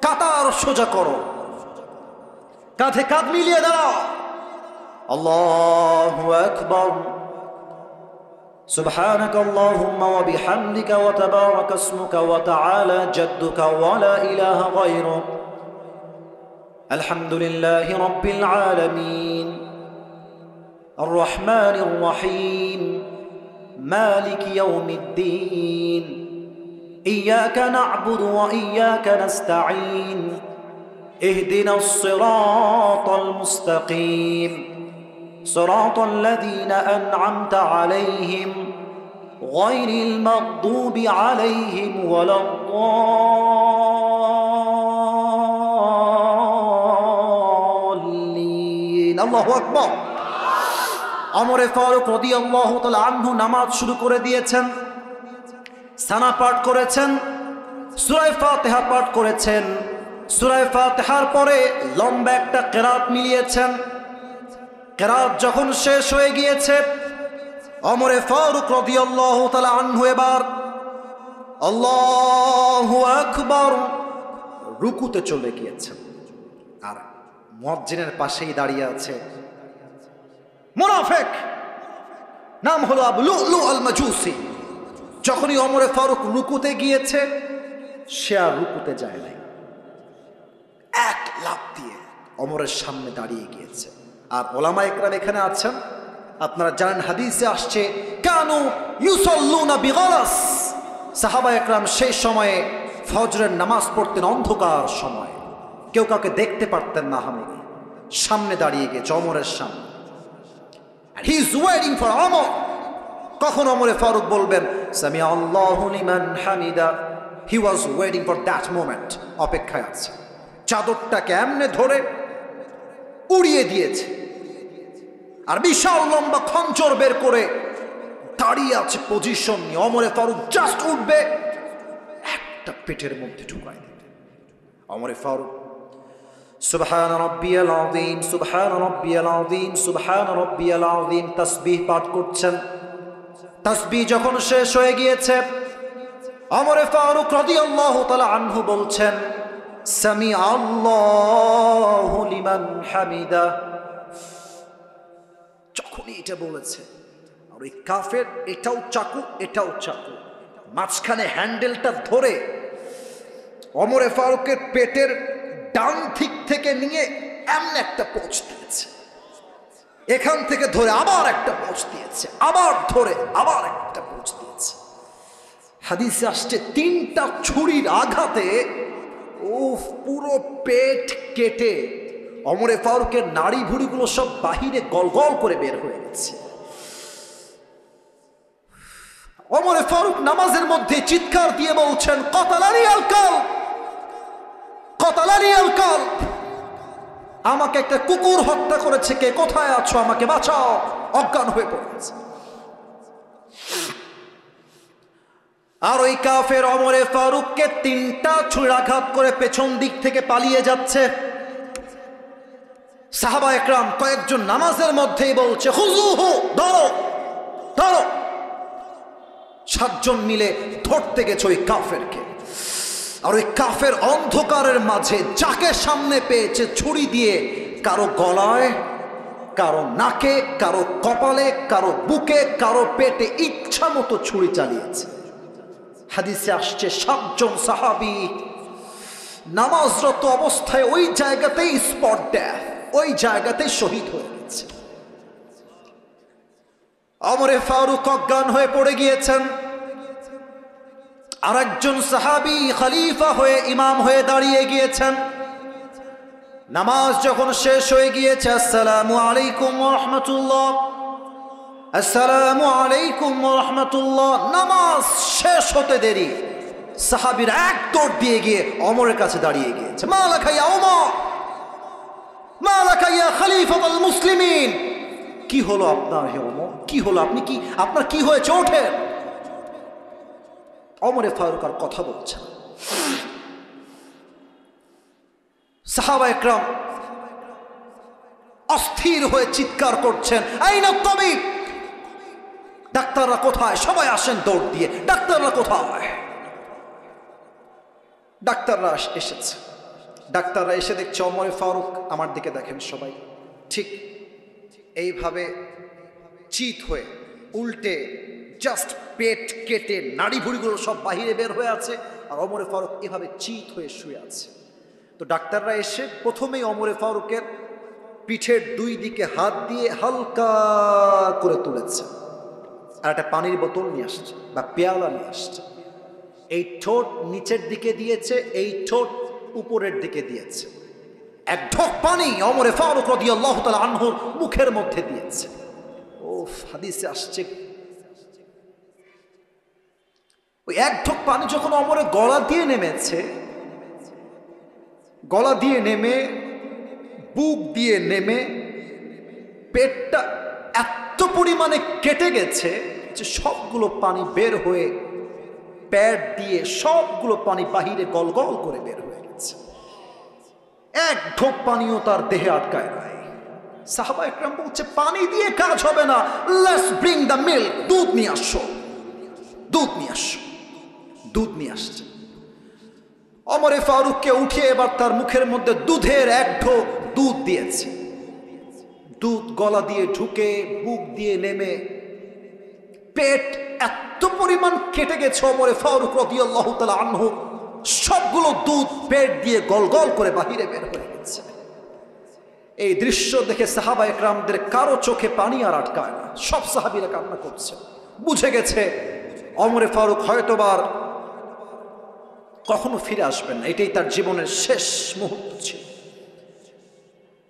কাতার সোজা করো, কাঁধে কাঁধ মিলিয়ে দাও। আল্লাহু আকবার, সুবহানাকা আল্লাহুম্মা ওয়া বিহামদিকা ওয়া তাবারাকা ইসমুকা ওয়া তাআলা জাদ্দুকা ওয়া লা ইলাহা গায়রুক, আলহামদুলিল্লাহি রাব্বিল আলামিন, আর রহমানির রহিম, মালিকি ইয়াউমিদ্দিন, ইয়্যাকা না'বুদু ওয়া ইয়্যাকা নাস্তাঈন, ইহদিনাস সিরাতাল মুস্তাকিম, সিরাতাল লাযীনা আন'আমতা আলাইহিম গায়রিল মাগদুবি আলাইহিম ওয়ালাদ-দাল্লিন। আল্লাহু আকবার। ওমরে ফারুক রাদিয়াল্লাহু তাআলা আনহু নামাজ শুরু করে দিয়েছেন। সানা পাঠ করেছেন, সূরা ফাতিহা পাঠ করেছেন। সূরা ফাতিহার পরে লম্বা একটা কিরাত মিলিয়েছেন। কিরাত যখন শেষ হয়ে গিয়েছে, ওমরে ফারুক রাদিয়াল্লাহু তাআলা আনহু এবার আল্লাহু আকবার রুকুতে চলে গিয়েছেন। আর মুয়াজ্জিনের পাশেই দাঁড়িয়ে আছে মুনাফিক, নাম হলো আবু লুলু আল মাজুসি। যখনই ওমরে ফারুক রুকুতে গিয়েছে, সে আর রুকুতে যায় নাই, এক লাফ দিয়ে ওমরের সামনে দাঁড়িয়ে গিয়েছে। আর ওলামা ইকরাম এখানে আছেন, আপনারা জানেন হাদিসে আসছে কানু ইউসাল্লুনা বিগলাস, সাহাবা ইকরাম সেই সময়ে ফজরের নামাজ পড়তেন অন্ধকার সময়, কেউ কাউকে দেখতে পারতেন না। আমি সামনে দাঁড়িয়ে গিয়েছে ওমরের সামনে, and he is waiting for Umar. কখন ওমরে ফারুক বলবেন সামি আল্লাহু লিমান Hamida, he was waiting for that moment, অপেক্ষায় আছে। চাদরটাকে এমনে ধরে উড়িয়ে দিয়েছে, আর বিশাল লম্বা খঞ্জর বের করে দাঁড়িয়ে আছে পজিশন নিয়ে। ওমরে ফারুক জাস্ট উঠবে, একটা পেটের মধ্যে ঢুকায় দিবে। ওমরে ফারুক সুবহান রাব্বিয়াল আযীম, সুবহান রাব্বিয়াল আযীম, সুবহান রাব্বিয়াল আযীম তাসবিহ পাঠ করছেন। তাসবিহ যখন শেষ হয়ে গিয়েছে, ওমরে ফারুক রাদিয়াল্লাহু তাআলা আনহু বলছেন সামি আল্লাহু লিমান হামিদা। যখনই এটা বলেছে, আর ওই কাফের এটাও চাকু এটাও চাকু, মাঝখানে হ্যান্ডেলটা ধরে ওমরে ফারুকের পেটের ডান দিক থেকে নিয়ে এমন একটা পোঁচ দিয়েছে, এখান থেকে ধরে আবার একটা পোঁচ দিয়েছে, আবার ধরে আবার একটা পোঁচ দিয়েছে। হাদিসে আসছে তিনটা ছুরির আঘাতে পুরো পেট কেটে ওমরে ফারুকের নাড়ি ভুড়িগুলো সব বাহিরে গলগল করে বের হয়ে গেছে। ওমরে ফারুক নামাজের মধ্যে চিৎকার দিয়ে বলছেন কতালানি আল কালব, কতালানি আল কালব, আমাকে একটা কুকুর হত্যা করেছে, কে কোথায় আছো, আমাকে বাঁচাও। অজ্ঞান হয়ে পড়েছে। আর ওই কাফের ওমরে ফারুককে তিনটা ছুরাঘাত করে পেছন দিক থেকে পালিয়ে যাচ্ছে। সাহাবা একরাম কয়েকজন নামাজের মধ্যেই বলছে হুজুহু, ধরো ধরো। সাতজন মিলে ধরতে গেছে ওই কাফেরকে। আর ওই কাফের অন্ধকারের মাঝে যাকে সামনে পেয়েছে ছুরি দিয়ে কারো গলায়, কারো নাকে, কারো কপালে, কারো বুকে, কারো পেটে ইচ্ছা মতো ছুরি চালিয়েছে। হাদিসে আসছে 7 জন সাহাবী নামাজরত অবস্থায় ওই জায়গাতেই স্পট ডেথ, ওই জায়গাতেই শহীদ হয়ে গেছে। ওমরে ফারুক অজ্ঞান হয়ে পড়ে গিয়েছেন। আর একজন সাহাবী খলিফা হয়ে ইমাম হয়ে দাঁড়িয়ে গিয়েছেন। নামাজ যখন শেষ হয়ে গিয়েছে, আসসালামু আলাইকুম ওয়া রাহমাতুল্লাহ, আসসালামু আলাইকুম ওয়া রাহমাতুল্লাহ, নামাজ শেষ হতে দেরি সাহাবীর এক দৌড় দিয়ে গিয়ে ওমরের কাছে দাঁড়িয়ে গিয়েছে। মালাকা ইয়া ওমর, মালাকা ইয়া খলিফাতুল মুসলিমিন, কি হলো আপনার হে ওমর, কি হলো, আপনি কি, আপনার কি হয়েছে, ওঠেন। ওমরে ফারুক আর কথা বলছেন। সাহাবা একরাম অস্থির হয়ে চিৎকার করছেন, আইনা তাবিব, ডাক্তাররা কোথায়, সবাই আসেন দৌড় দিয়ে, ডাক্তাররা কোথায়। ডাক্তাররা এসেছে। ডাক্তাররা এসে দেখছে ওমরে ফারুক, আমার দিকে দেখেন সবাই, ঠিক এইভাবে চিত হয়ে উল্টে জাস্ট পেট কেটে নাড়ি ভুড়িগুলো সব বাহিরে বের হয়ে আছে, আর ওমরে ফারুক এভাবে চিত হয়ে শুয়ে আছে। তো ডাক্তাররা এসে প্রথমেই ওমরে ফারুকের পিঠের 2 দিকে হাত দিয়ে হালকা করে তুলেছে, আর একটা পানির বোতল নিয়ে আসছে বা পেয়ালা নিয়ে আসছে। এই ঠোঁট নিচের দিকে দিয়েছে, এই ঠোঁট উপরের দিকে দিয়েছে। এক ঢোক পানি ওমরে ফারুক রাদিয়াল্লাহু তাআলা আনহুর মুখের মধ্যে দিয়েছে। ও হাদিসে আসছে, ওই এক ঢোক পানি যখন ওমরের গলা দিয়ে নেমেছে, গলা দিয়ে নেমে বুক দিয়ে নেমে পেটটা এত পরিমাণে কেটে গেছে যে সবগুলো পানি বের হয়ে পেট দিয়ে সবগুলো পানি বাহিরে গলগল করে বের হয়ে গেছে। এক ঢোক পানিও তার দেহে আটকায় নাই। সাহাবা একরাম বলছে, পানি দিয়ে কাজ হবে না, লেটস ব্রিং দ্য মিল্ক, দুধ নিয়ে আসো, দুধ নিয়ে আসো। দুধ নিয়ে আসছে। ওমরে ফারুককে উঠিয়ে এবার তার মুখের মধ্যে দুধের এক ঢোক দুধ দিয়েছে। দুধ গলা দিয়ে ঢুকে বুক দিয়ে নেমে পেট এত পরিমাণ কেটে গেছে ওমরে ফারুক রাদিয়াল্লাহু তাআলা আনহু, সবগুলো দুধ পেট দিয়ে গলগল করে বাহিরে বের হয়ে গেছে। এই দৃশ্য দেখে সাহাবা একরামদের কারো চোখে পানি আর আটকায় না, সব সাহাবীরা কান্না করছে। বুঝে গেছে ওমরে ফারুক হয়তোবার কখনো ফিরে আসবেন না, এটাই তার জীবনের শেষ মুহূর্ত ছিল।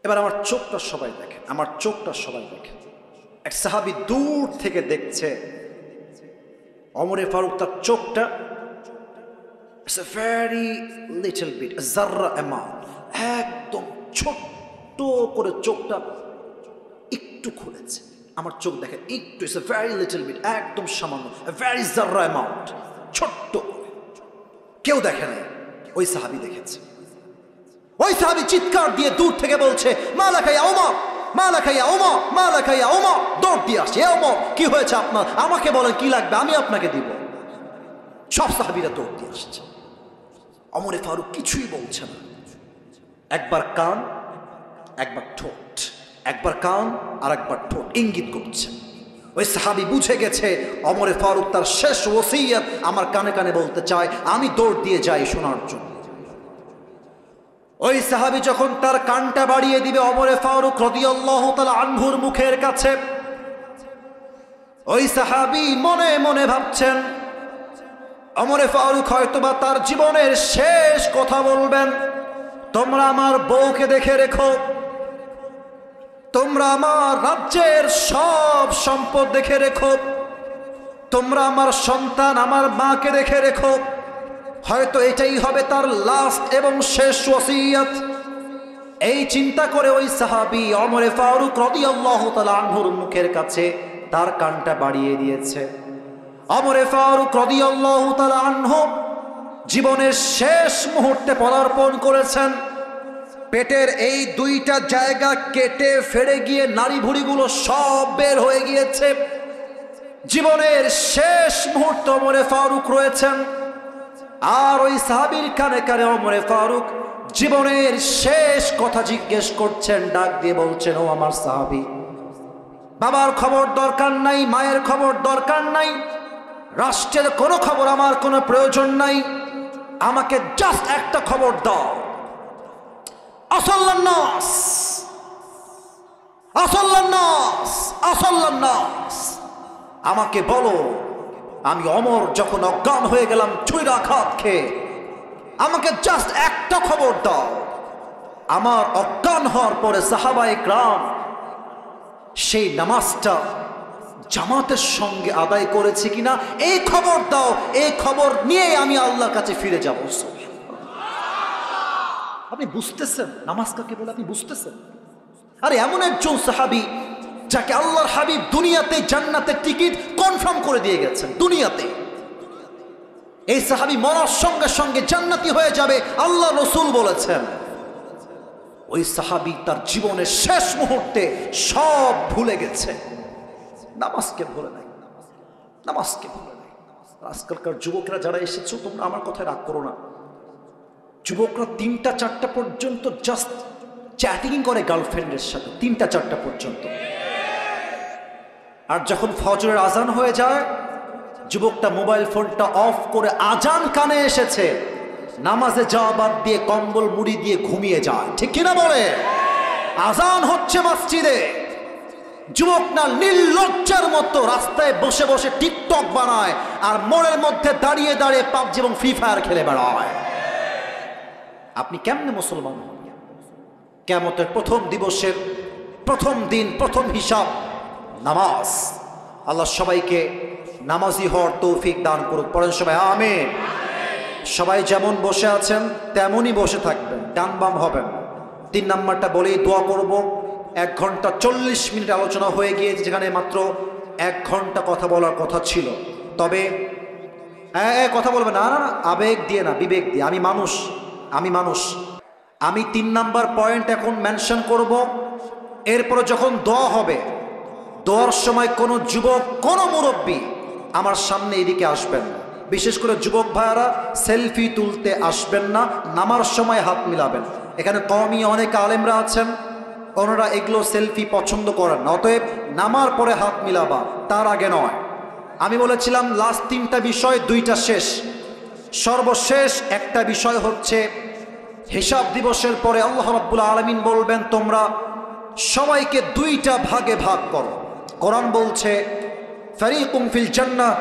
এবার আমার চোখটা সবাই দেখেন, আমার চোখটা সবাই দেখেন। এক সাহাবী দূর থেকে দেখছে ওমরে ফারুক, তার চোখটা it's a very little bit, জাররা অ্যামাউন্ট, একদম ছোট্ট করে চোখটা একটু খুলেছে। আমার চোখ দেখেন একটু, it's a very little bit, একদম সামান্য, ভেরি জাররা অ্যামাউন্ট, ছোট্ট। কেউ দেখে নাই, ওই সাহাবী দেখেছে। ওই সাহাবী চিৎকার দিয়ে দূর থেকে বলছে, মালাকা ইয়া ওমর, মালাকা ইয়া ওমর, মালাকা ইয়া ওমর, দৌড় দিয়ে আসছে, এ ওমর কি হয়েছে আপনার, আমাকে বলেন কি লাগবে, আমি আপনাকে দিব। সব সাহাবীরা দৌড় দিয়ে আসছে। ওমরে ফারুক কিছুই বলছে না, একবার কান একবার ঠোঁট, একবার কান আর একবার ঠোঁট ইঙ্গিত করছে। ওই সাহাবী বুঝে গেছে ওমরে ফারুক তার শেষ ওসিয়ত আমার কানে কানে বলতে চায়, আমি দৌড় দিয়ে যাই শোনার জন্য। ওই সাহাবী যখন তার কানটা বাড়িয়ে দিবে ওমরে ফারুক রাদিয়াল্লাহু তাআলা আনহুর মুখের কাছে, ওই সাহাবী মনে মনে ভাবছেন ওমরে ফারুক হয়তোবা তার জীবনের শেষ কথা বলবেন, তোমরা আমার বউকে দেখে রেখো, তোমরা আমার রাজ্যের সব সম্পদ দেখে রেখো, তোমরা আমার সন্তান আমার মাকে দেখে রেখো। হয়তো এটাই হবে তার লাস্ট এবং শেষ ওসিয়ত। এই চিন্তা করে ওই সাহাবী ওমরে ফারুক রাদিয়াল্লাহু তাআলা আনহুর মুখের কাছে তার কানটা বাড়িয়ে দিয়েছে। ওমরে ফারুক রাদিয়াল্লাহু তাআলা আনহু জীবনের শেষ মুহূর্তে পদার্পণ করেছেন। পেটের এই 2টা জায়গা কেটে ফেড়ে গিয়ে নাড়ি ভুড়িগুলো সব বের হয়ে গিয়েছে। জীবনের শেষ মুহূর্ত ওমরে ফারুক রয়েছেন, আর ওই সাহাবীর কানে কানে ওমরে ফারুক জীবনের শেষ কথা জিজ্ঞেস করছেন, ডাক দিয়ে বলছেন, ও আমার সাহাবী, বাবার খবর দরকার নাই, মায়ের খবর দরকার নাই, রাষ্ট্রের কোনো খবর আমার কোনো প্রয়োজন নাই, আমাকে জাস্ট একটা খবর দাও। আসাল্লান নাস, আসাল্লান নাস, আসাল্লান নাস, আমাকে বলো, আমি ওমর যখন অজ্ঞান হয়ে গেলাম ছুরির আঘাত খেয়ে, আমাকে জাস্ট একটা খবর দাও, আমার অজ্ঞান হওয়ার পরে সাহাবায়ে কেরাম সেই নামাজটা জামাতের সঙ্গে আদায় করেছে কিনা এই খবর দাও, এই খবর নিয়ে আমি আল্লাহর কাছে ফিরে যাব। আপনি বুঝতেছেন নামাজ কাকে বলে? আপনি বুঝতেছেন? আরে এমন একজন সাহাবী যাকে আল্লাহর হাবিব দুনিয়াতে জান্নাতের টিকিট কনফার্ম করে দিয়ে গেছেন দুনিয়াতে। এই সাহাবী মরার সঙ্গে সঙ্গে জান্নাতি হয়ে যাবে, আল্লাহ রাসূল বলেছেন। ওই সাহাবী তার জীবনের শেষ মুহূর্তে সব ভুলে গেছে, নামাজকে ভুলে নাই, নামাজকে ভুলে নাই। আজকালকার যুবকরা যারা এসেছো, তোমরা আমার কথায় রাগ করো না। যুবকরা 3টা 4টা পর্যন্ত জাস্ট চ্যাটিং করে গার্লফ্রেন্ডের সাথে, 3টা 4টা পর্যন্ত। আর যখন ফজরের আজান হয়ে যায়, যুবকটা মোবাইল ফোনটা অফ করে, আজান কানে এসেছে, নামাজে যাওয়া বাদ দিয়ে কম্বল মুড়ি দিয়ে ঘুমিয়ে যায়। ঠিক কিনা বলে? আজান হচ্ছে মসজিদে, যুবক না নির্লজ্জার মতো রাস্তায় বসে বসে টিকটক বানায়, আর মোড়ের মধ্যে দাঁড়িয়ে দাঁড়িয়ে পাবজি এবং ফ্রি ফায়ার খেলে বেড়ায়। আপনি কেমনে মুসলমান হন? কিয়ামতের প্রথম দিবসের প্রথম দিন, প্রথম হিসাব নামাজ। আল্লাহ সবাইকে নামাজি হওয়ার তৌফিক দান করুক। পড়েন সবাই আমিন। সবাই যেমন বসে আছেন তেমনই বসে থাকবেন, ডান বাম হবেন। 3 নাম্বারটা বলেই দোয়া করব। 1 ঘন্টা 40 মিনিট আলোচনা হয়ে গিয়েছে, যেখানে মাত্র 1 ঘন্টা কথা বলার কথা ছিল। তবে কথা বলবে না, না না, আবেগ দিয়ে না, বিবেক দিয়ে। আমি মানুষ, আমি মানুষ। আমি 3 নাম্বার পয়েন্ট এখন মেনশন করব। এরপরে যখন দোয়া হবে, দোয়ার সময় কোনো যুবক, কোনো মুরব্বী আমার সামনে এদিকে আসবেন না। বিশেষ করে যুবক ভাইয়ারা সেলফি তুলতে আসবেন না, নামার সময় হাত মিলাবেন। এখানে কওমি অনেক আলেমরা আছেন, ওনারা এগুলো সেলফি পছন্দ করেন না। অতএব নামার পরে হাত মিলাবা, তার আগে নয়। আমি বলেছিলাম লাস্ট 3টা বিষয়, 2টা শেষ। সর্বশেষ একটা বিষয় হচ্ছে হিসাব দিবসের পরে আল্লাহ রাব্বুল আলামিন বলবেন, তোমরা সবাইকে 2টা ভাগে ভাগ করো। কোরআন বলছে, ফারিকুম ফিল জান্নাহ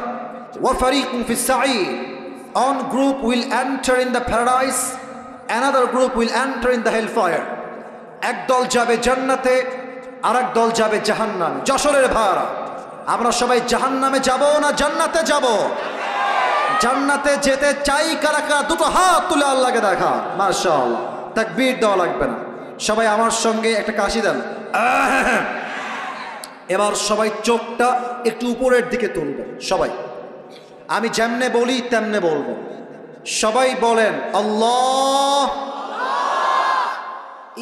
ওয়া ফারিকুম ফিস সাঈর। One group will enter in the paradise, another group will enter in the hellfire. এক দল যাবে জান্নাতে, আরেক দল যাবে জাহান্নামে। যশোরের ভাইরা, আমরা সবাই জাহান্নামে যাব না জান্নাতে যাব? জান্নাতে যেতে চাই কারা কারা? 2টো হাত তুলে আল্লাহকে দেখা। মাশাআল্লাহ, তাকবীর দেওয়া লাগবে না। সবাই আমার সঙ্গে একটা কাশি দেন। এবার সবাই চোখটা একটু উপরের দিকে তুলবেন। সবাই আমি যেমনে বলি তেমনে বলবেন। সবাই বলেন আল্লাহ।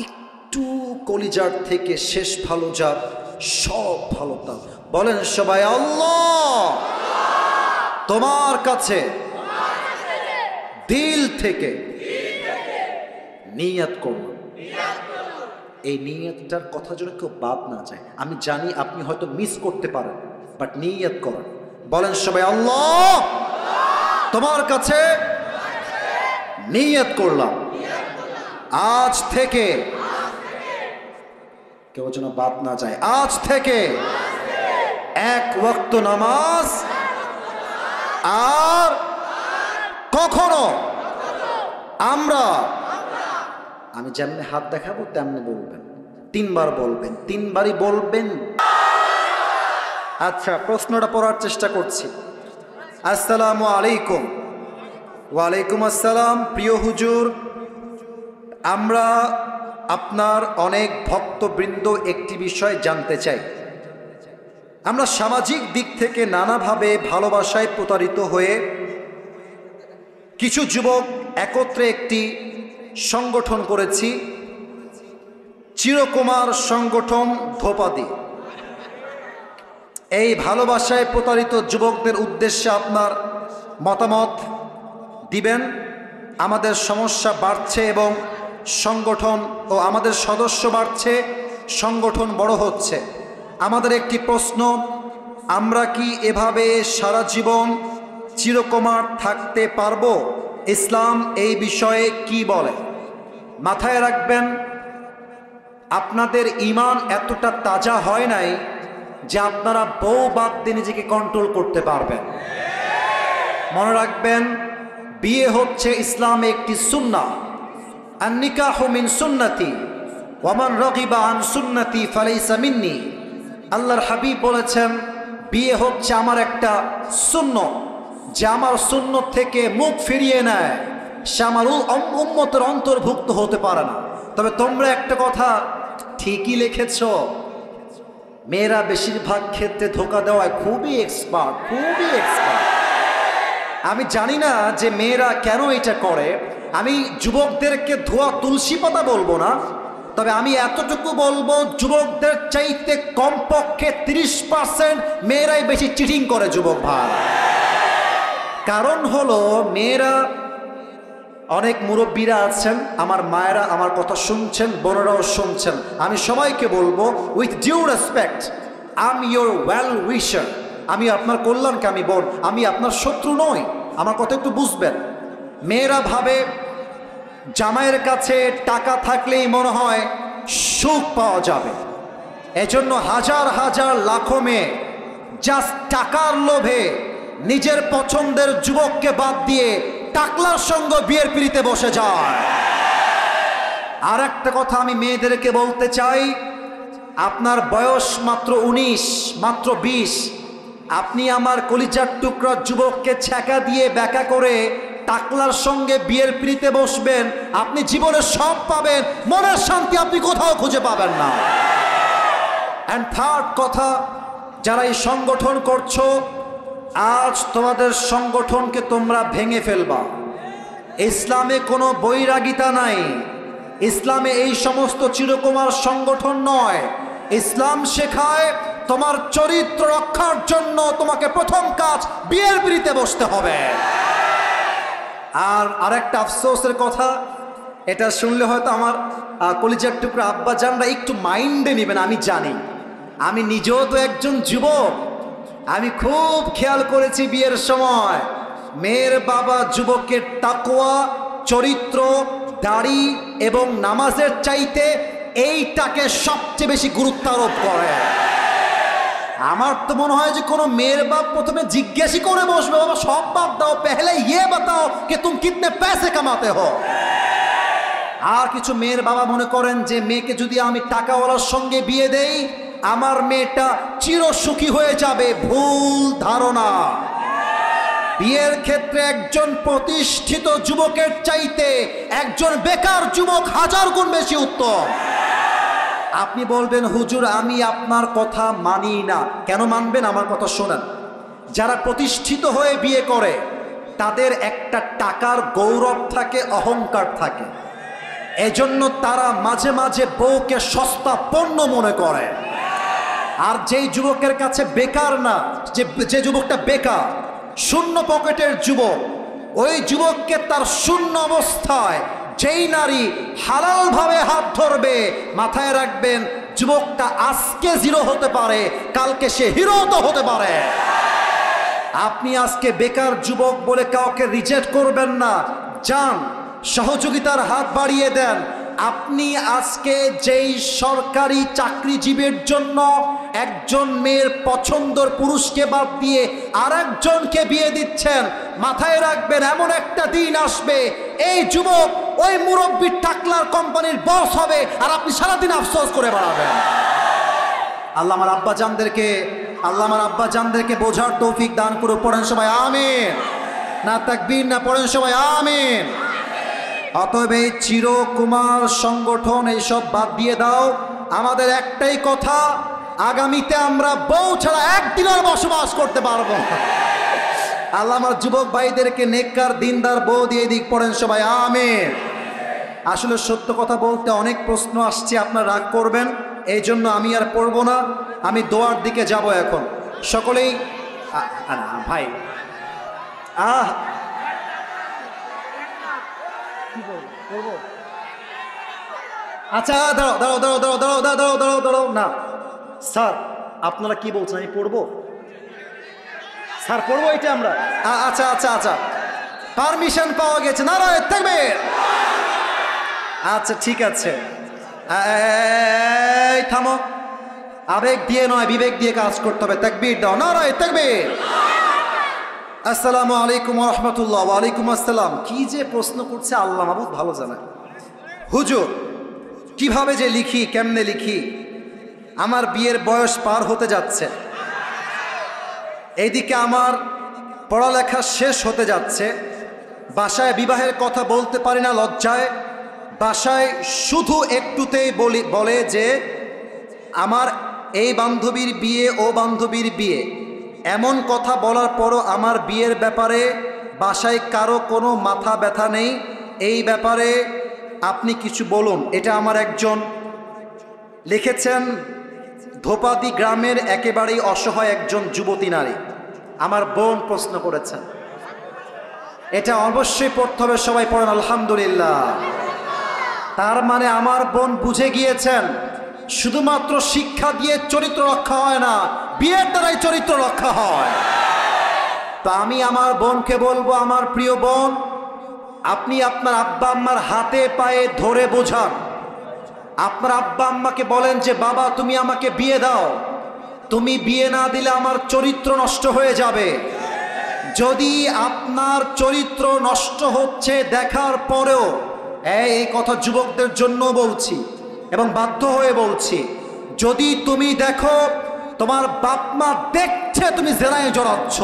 একটু কলিজার থেকে শেষ ভালো যার, সব ভালো তার। বলেন সবাই আল্লাহ। তোমার কাছে দিল থেকে নিয়ত করুন। এই নিয়তটার কথা যেন কেউ বাদ না যায়। আমি জানি আপনি হয়তো মিস করতে পারেন, বাট নিয়ত করেন। বলেন সবাই আল্লাহ, তোমার কাছে নিয়ত করলাম, আজ থেকে কেউ যেন বাদ না যায়। আজ থেকে 1 ওয়াক্ত নামাজ আর কখনো আমরা, আমি যেমনি হাত দেখাবো তেমনি বলবেন। 3 বার বলবেন, 3 বারই বলবেন। আচ্ছা, প্রশ্নটা পড়ার চেষ্টা করছি। আসসালামু আলাইকুম। ওয়ালাইকুম আসসালাম। প্রিয় হুজুর, আমরা আপনার অনেক ভক্তবৃন্দ একটি বিষয় জানতে চাই। আমরা সামাজিক দিক থেকে নানাভাবে ভালোবাসায় প্রতারিত হয়ে কিছু যুবক একত্রে একটি সংগঠন করেছি, চিরকুমার সংগঠন ধোপাদি। এই ভালোবাসায় প্রতারিত যুবকদের উদ্দেশ্যে আপনার মতামত দিবেন। আমাদের সমস্যা বাড়ছে এবং সংগঠন ও আমাদের সদস্য বাড়ছে, সংগঠন বড় হচ্ছে। আমাদের একটি প্রশ্ন, আমরা কি এভাবে সারা জীবন চিরকুমার থাকতে পারবো? ইসলাম এই বিষয়ে কি বলে? মাথায় রাখবেন, আপনাদের ঈমান এতটা তাজা হয় নাই যে আপনারা বউ বাদ দিয়ে নিজেকে কন্ট্রোল করতে পারবেন। মনে রাখবেন, বিয়ে হচ্ছে ইসলামে একটি সুন্নাহ। আন-নিকাহু মিন সুন্নতি ওয়া মান রাগিবা আন সুন্নতি ফালাইসা মিন্নি। আল্লাহর হাবিব বলেছেন, বিয়ে হচ্ছে আমার একটা সুন্নত, যে আমার সুন্নত থেকে মুখ ফিরিয়ে নেয় সে আমার উম্মতের অন্তর্ভুক্ত হতে পারে না। তবে তোমরা একটা কথা ঠিকই লিখেছ, মেয়েরা বেশিরভাগ ক্ষেত্রে ধোঁকা দেওয়ায় খুবই এক্সপার্ট। আমি জানি না যে মেয়েরা কেন এটা করে। আমি যুবকদেরকে ধোয়া তুলসী পাতা বলবো না, তবে আমি এতটুকু বলবো, যুবকদের চাইতে কমপক্ষে 30% মেয়েরাই বেশি চিটিং করে যুবক ভাই। কারণ হলো, মেয়েরা, অনেক মুরব্বীরা আছেন, আমার মায়েরা আমার কথা শুনছেন, বোনেরাও শুনছেন, আমি সবাইকে বলবো with due respect, I am your well wisher. আমি আপনার কল্যাণকামী বোন, আমি আপনার শত্রু নই। আমার কথা একটু বুঝবেন। মেয়েরা ভাবে জামাইয়ের কাছে টাকা থাকলেই মনে হয় সুখ পাওয়া যাবে। এজন্য হাজার হাজার লাখো মেয়ে জাস্ট টাকার লোভে নিজের পছন্দের যুবককে বাদ দিয়ে টাকলার সঙ্গে বিয়ের পিড়িতে বসে যায়। আর একটা কথা আমি মেয়েদেরকে বলতে চাই, আপনার বয়স মাত্র 19, মাত্র 20, আপনি আমার কলিজার টুকরা যুবককে ছ্যাঁকা দিয়ে ব্যাকা করে টাকলার সঙ্গে বিয়ের পিড়িতে বসবেন, আপনি জীবনে সব পাবেন, মনের শান্তি আপনি কোথাও খুঁজে পাবেন না। অ্যান্ড থার্ড কথা, যারা এই সংগঠন করছো, আজ তোমাদের সংগঠনকে তোমরা ভেঙে ফেলবা। ইসলামে কোনো বৈরাগিতা নাই, ইসলামে এই সমস্ত চিরকুমার সংগঠন নয়। ইসলাম শেখায় তোমার চরিত্র রক্ষার জন্য তোমাকে প্রথম কাজ বিয়ের পিড়িতে বসতে হবে। আর আরেকটা আফসোসের কথা, এটা শুনলে হয়তো আমার কলিজার টুকরা আব্বা জানরা একটু মাইন্ডে নেবেন, আমি জানি। আমি নিজেও তো একজন যুবক, আমি খুব খেয়াল করেছি বিয়ের সময় মেয়ের বাবা যুবকের তাকওয়া, চরিত্র, দাড়ি এবং নামাজের চাইতে এইটাকে সবচেয়ে বেশি গুরুত্ব আরোপ করে। আমার তো মনে হয় যে কোনো মেয়ের বাপ প্রথমে জিজ্ঞাসা করে বসবে, বাবা সব বাদ দাও, পেহলে ইয়ে বাতাও कि तुम कितने पैसे कमाते हो। আর কিছু মেয়ের বাবা মনে করেন যে মেয়েকে যদি আমি টাকাওয়ালার সঙ্গে বিয়ে দেই আমার মেয়েটা চিরসুখী হয়ে যাবে। ভুল ধারণা। বিয়ের ক্ষেত্রে একজন প্রতিষ্ঠিত যুবকের চাইতে একজন বেকার যুবক 1000 গুণ বেশি উত্তম। আপনি বলবেন, হুজুর আমি আপনার কথা মানি না। কেন মানবেন? আমার কথা শোনেন। যারা প্রতিষ্ঠিত হয়ে বিয়ে করে তাদের একটা টাকার গৌরব থাকে, অহংকার থাকে, এজন্য তারা মাঝে মাঝে বউকে সস্তা পণ্য মনে করে। আর যেই যুবকের কাছে বেকার না, যে যুবকটা বেকার, শূন্য পকেটের যুবক, ওই যুবককে তার শূন্য অবস্থায় যেই নারী হালালভাবে হাত ধরবে, মাথায় রাখবেন যুবকটা আজকে জিরো হতে পারে, কালকে সে হিরো তো হতে পারে। আপনি আজকে বেকার যুবক বলে কাউকে রিজেক্ট করবেন না, যান সহযোগিতার হাত বাড়িয়ে দেন। আপনি আজকে যেই সরকারি চাকরিজীবীর জন্য একজন মেয়ের পছন্দের পুরুষকে বাদ দিয়ে আরেকজনকে বিয়ে দিচ্ছেন, মাথায় রাখবেন এমন একটা দিন আসবে এই যুবক ওই মুরব্বীর টাকলার কোম্পানির বস হবে, আর আপনি সারাদিন আফসোস করে বেড়াবেন। আল্লাহ আমার আব্বা জানদেরকে বোঝার তৌফিক দান করে। পড়েন সবাই আমিন। না তাকবীর না, পড়েন সবাই আমিন। অতএব এই চিরকুমার সংগঠন এইসব বাদ দিয়ে দাও। আমাদের একটাই কথা, আগামীতে আমরা বউ ছাড়া একদিনের বসবাস করতে পারবো। আল্লাহ আমার যুবক ভাইদেরকে নেককার দিনদার বউ দিয়ে দিক। পড়েন সবাই আমিন। আসলে সত্য কথা বলতে অনেক প্রশ্ন আসছে, আপনারা রাগ করবেন, এই জন্য আমি আর পড়বো না, আমি দোয়ার দিকে যাব এখন। সকলেই ভাই আহ আচ্ছা দাঁড়াও দাঁড়াও দাঁড়াও দাঁড়াও দাঁড়াও দাঁড়াও দাঁড়াও দাঁড়াও না স্যার আপনারা কি বলছেন আমি পড়বো স্যার পড়বো এটা আমরা আচ্ছা আচ্ছা আচ্ছা পারমিশন পাওয়া গেছে নারায়ে তাকবীর আচ্ছা ঠিক আছে এই থামো আবেগ দিয়ে নয় বিবেক দিয়ে কাজ করতে হবে তাকবীর দাও নারায়ে তাকবীর আসসালামু আলাইকুম ওয়া রাহমাতুল্লাহ ওয়া আলাইকুম আসসালাম কি যে প্রশ্ন করছে আল্লাহ মাবুদ ভালো জানে হুজুর কিভাবে যে লিখি কেমনে লিখি আমার বিয়ের বয়স পার হতে যাচ্ছে এইদিকে আমার পড়ালেখা শেষ হতে যাচ্ছে বাসায় বিবাহের কথা বলতে পারি না লজ্জায় বাসায় শুধু একটুতেই বলে যে আমার এই বান্ধবীর বিয়ে ও বান্ধবীর বিয়ে এমন কথা বলার পরও আমার বিয়ের ব্যাপারে বাসায় কারো কোনো মাথা ব্যথা নেই এই ব্যাপারে আপনি কিছু বলুন এটা আমার একজন লিখেছেন ধোপাদি গ্রামের একেবারেই অসহায় একজন যুবতী নারী আমার বোন প্রশ্ন করেছেন এটা অবশ্যই পড়তে হবে সবাই পড়েন আলহামদুলিল্লাহ তার মানে আমার বোন বুঝে গিয়েছেন শুধুমাত্র শিক্ষা দিয়ে চরিত্র রক্ষা হয় না বিয়ের দ্বারাই চরিত্র রক্ষা হয় তো আমি আমার বোনকে বলবো আমার প্রিয় বোন আপনি আপনার আব্বা আম্মার হাতে পায়ে ধরে বোঝান আপনার আব্বা আম্মাকে বলেন যে বাবা তুমি আমাকে বিয়ে দাও তুমি বিয়ে না দিলে আমার চরিত্র নষ্ট হয়ে যাবে যদি আপনার চরিত্র নষ্ট হচ্ছে দেখার পরেও এই কথা যুবকদের জন্য বলছি এবং বাধ্য হয়ে বলছি যদি তুমি দেখো তোমার বাপ মা দেখছে তুমি জেনায় জড়াচ্ছ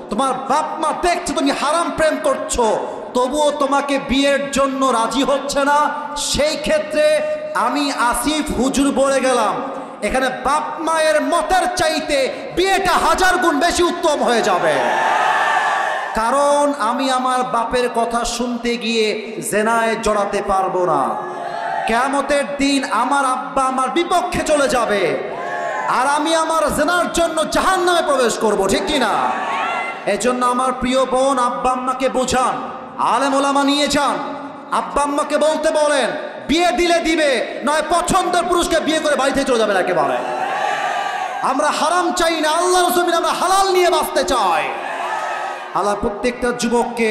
তোমার বাপ মা দেখছে তুমি হারাম প্রেম করছো তবুও তোমাকে বিয়ের জন্য রাজি হচ্ছে না সেই ক্ষেত্রে আমি আসিফ হুজুর বলে গেলাম এখানে বাপ মায়ের মতের চাইতে বিয়েটা 1000 গুণ বেশি উত্তম হয়ে যাবে কারণ আমি আমার বাপের কথা শুনতে গিয়ে জেনায় জড়াতে পারবো না কিয়ামতের দিন আমার আব্বা আমার বিপক্ষে চলে যাবে আর আমি আমার জেনার জন্য জাহান্নামে প্রবেশ করব ঠিক কি না এজন্য আমার প্রিয় বোন আব্বা আম্মাকে বোঝান আলেম ওলামা নিয়ে যান আব্বা আম্মাকে বলতে বলেন বিয়ে দিলে দিবে নয় পছন্দের পুরুষকে বিয়ে করে বাড়ি থেকে চলে যাবে একেবারে আমরা হারাম চাই না আল্লাহর জমিনে আমরা হালাল নিয়ে বাঁচতে চাই আল্লাহ প্রত্যেকটা যুবককে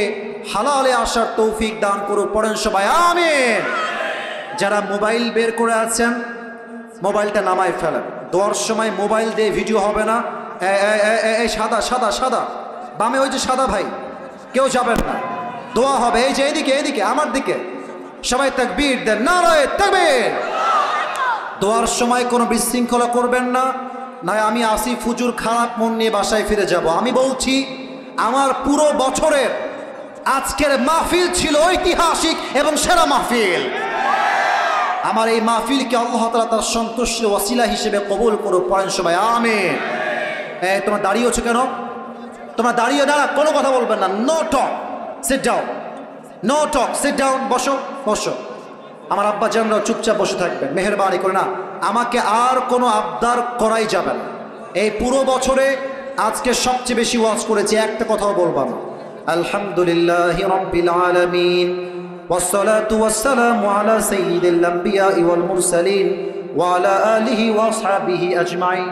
হালালে আসার তৌফিক দান করুক পড়েন সবাই আমিন যারা মোবাইল বের করে আছেন মোবাইলটা নামায় ফেলেন দোয়ার সময় মোবাইল দিয়ে ভিডিও হবে না এই সাদা সাদা সাদা বামে ওই যে সাদা ভাই কেউ যাবেন না দোয়া হবে এই যে এদিকে এদিকে আমার দিকে সবাই তাকবীর দেন নারায়ে তাকবীর দোয়ার সময় কোনো বিশৃঙ্খলা করবেন না নয় আমি আসিফ হুজুর খারাপ মন নিয়ে বাসায় ফিরে যাব আমি বলছি আমার পুরো বছরের আজকের মাহফিল ছিল ঐতিহাসিক এবং সেরা মাহফিল আমার এই মাহফিলকে আল্লাহ তাআলা তার সন্তুষ্টির ওয়াসিলা হিসেবে কবুল করুক পড়েন সবাই আমিন তোমরা দাঁড়িয়েছো কেন তোমরা দাঁড়িয়ে দাঁড়া কোনো কথা বলবেন না no talk sit down no talk sit down বসো বসো আমার আব্বা জানরাও চুপচাপ বসে থাকবেন মেহেরবানি করে না আমাকে আর কোনো আবদার করাই যাবে না এই পুরো বছরে আজকে সবচেয়ে বেশি ওয়াজ করেছি একটা কথাও বলবো না আলহামদুলিল্লাহি রাব্বিল আলামিন والصلاة والسلام على سيد الأنبياء والمرسلين وعلى آله وأصحابه أجمعين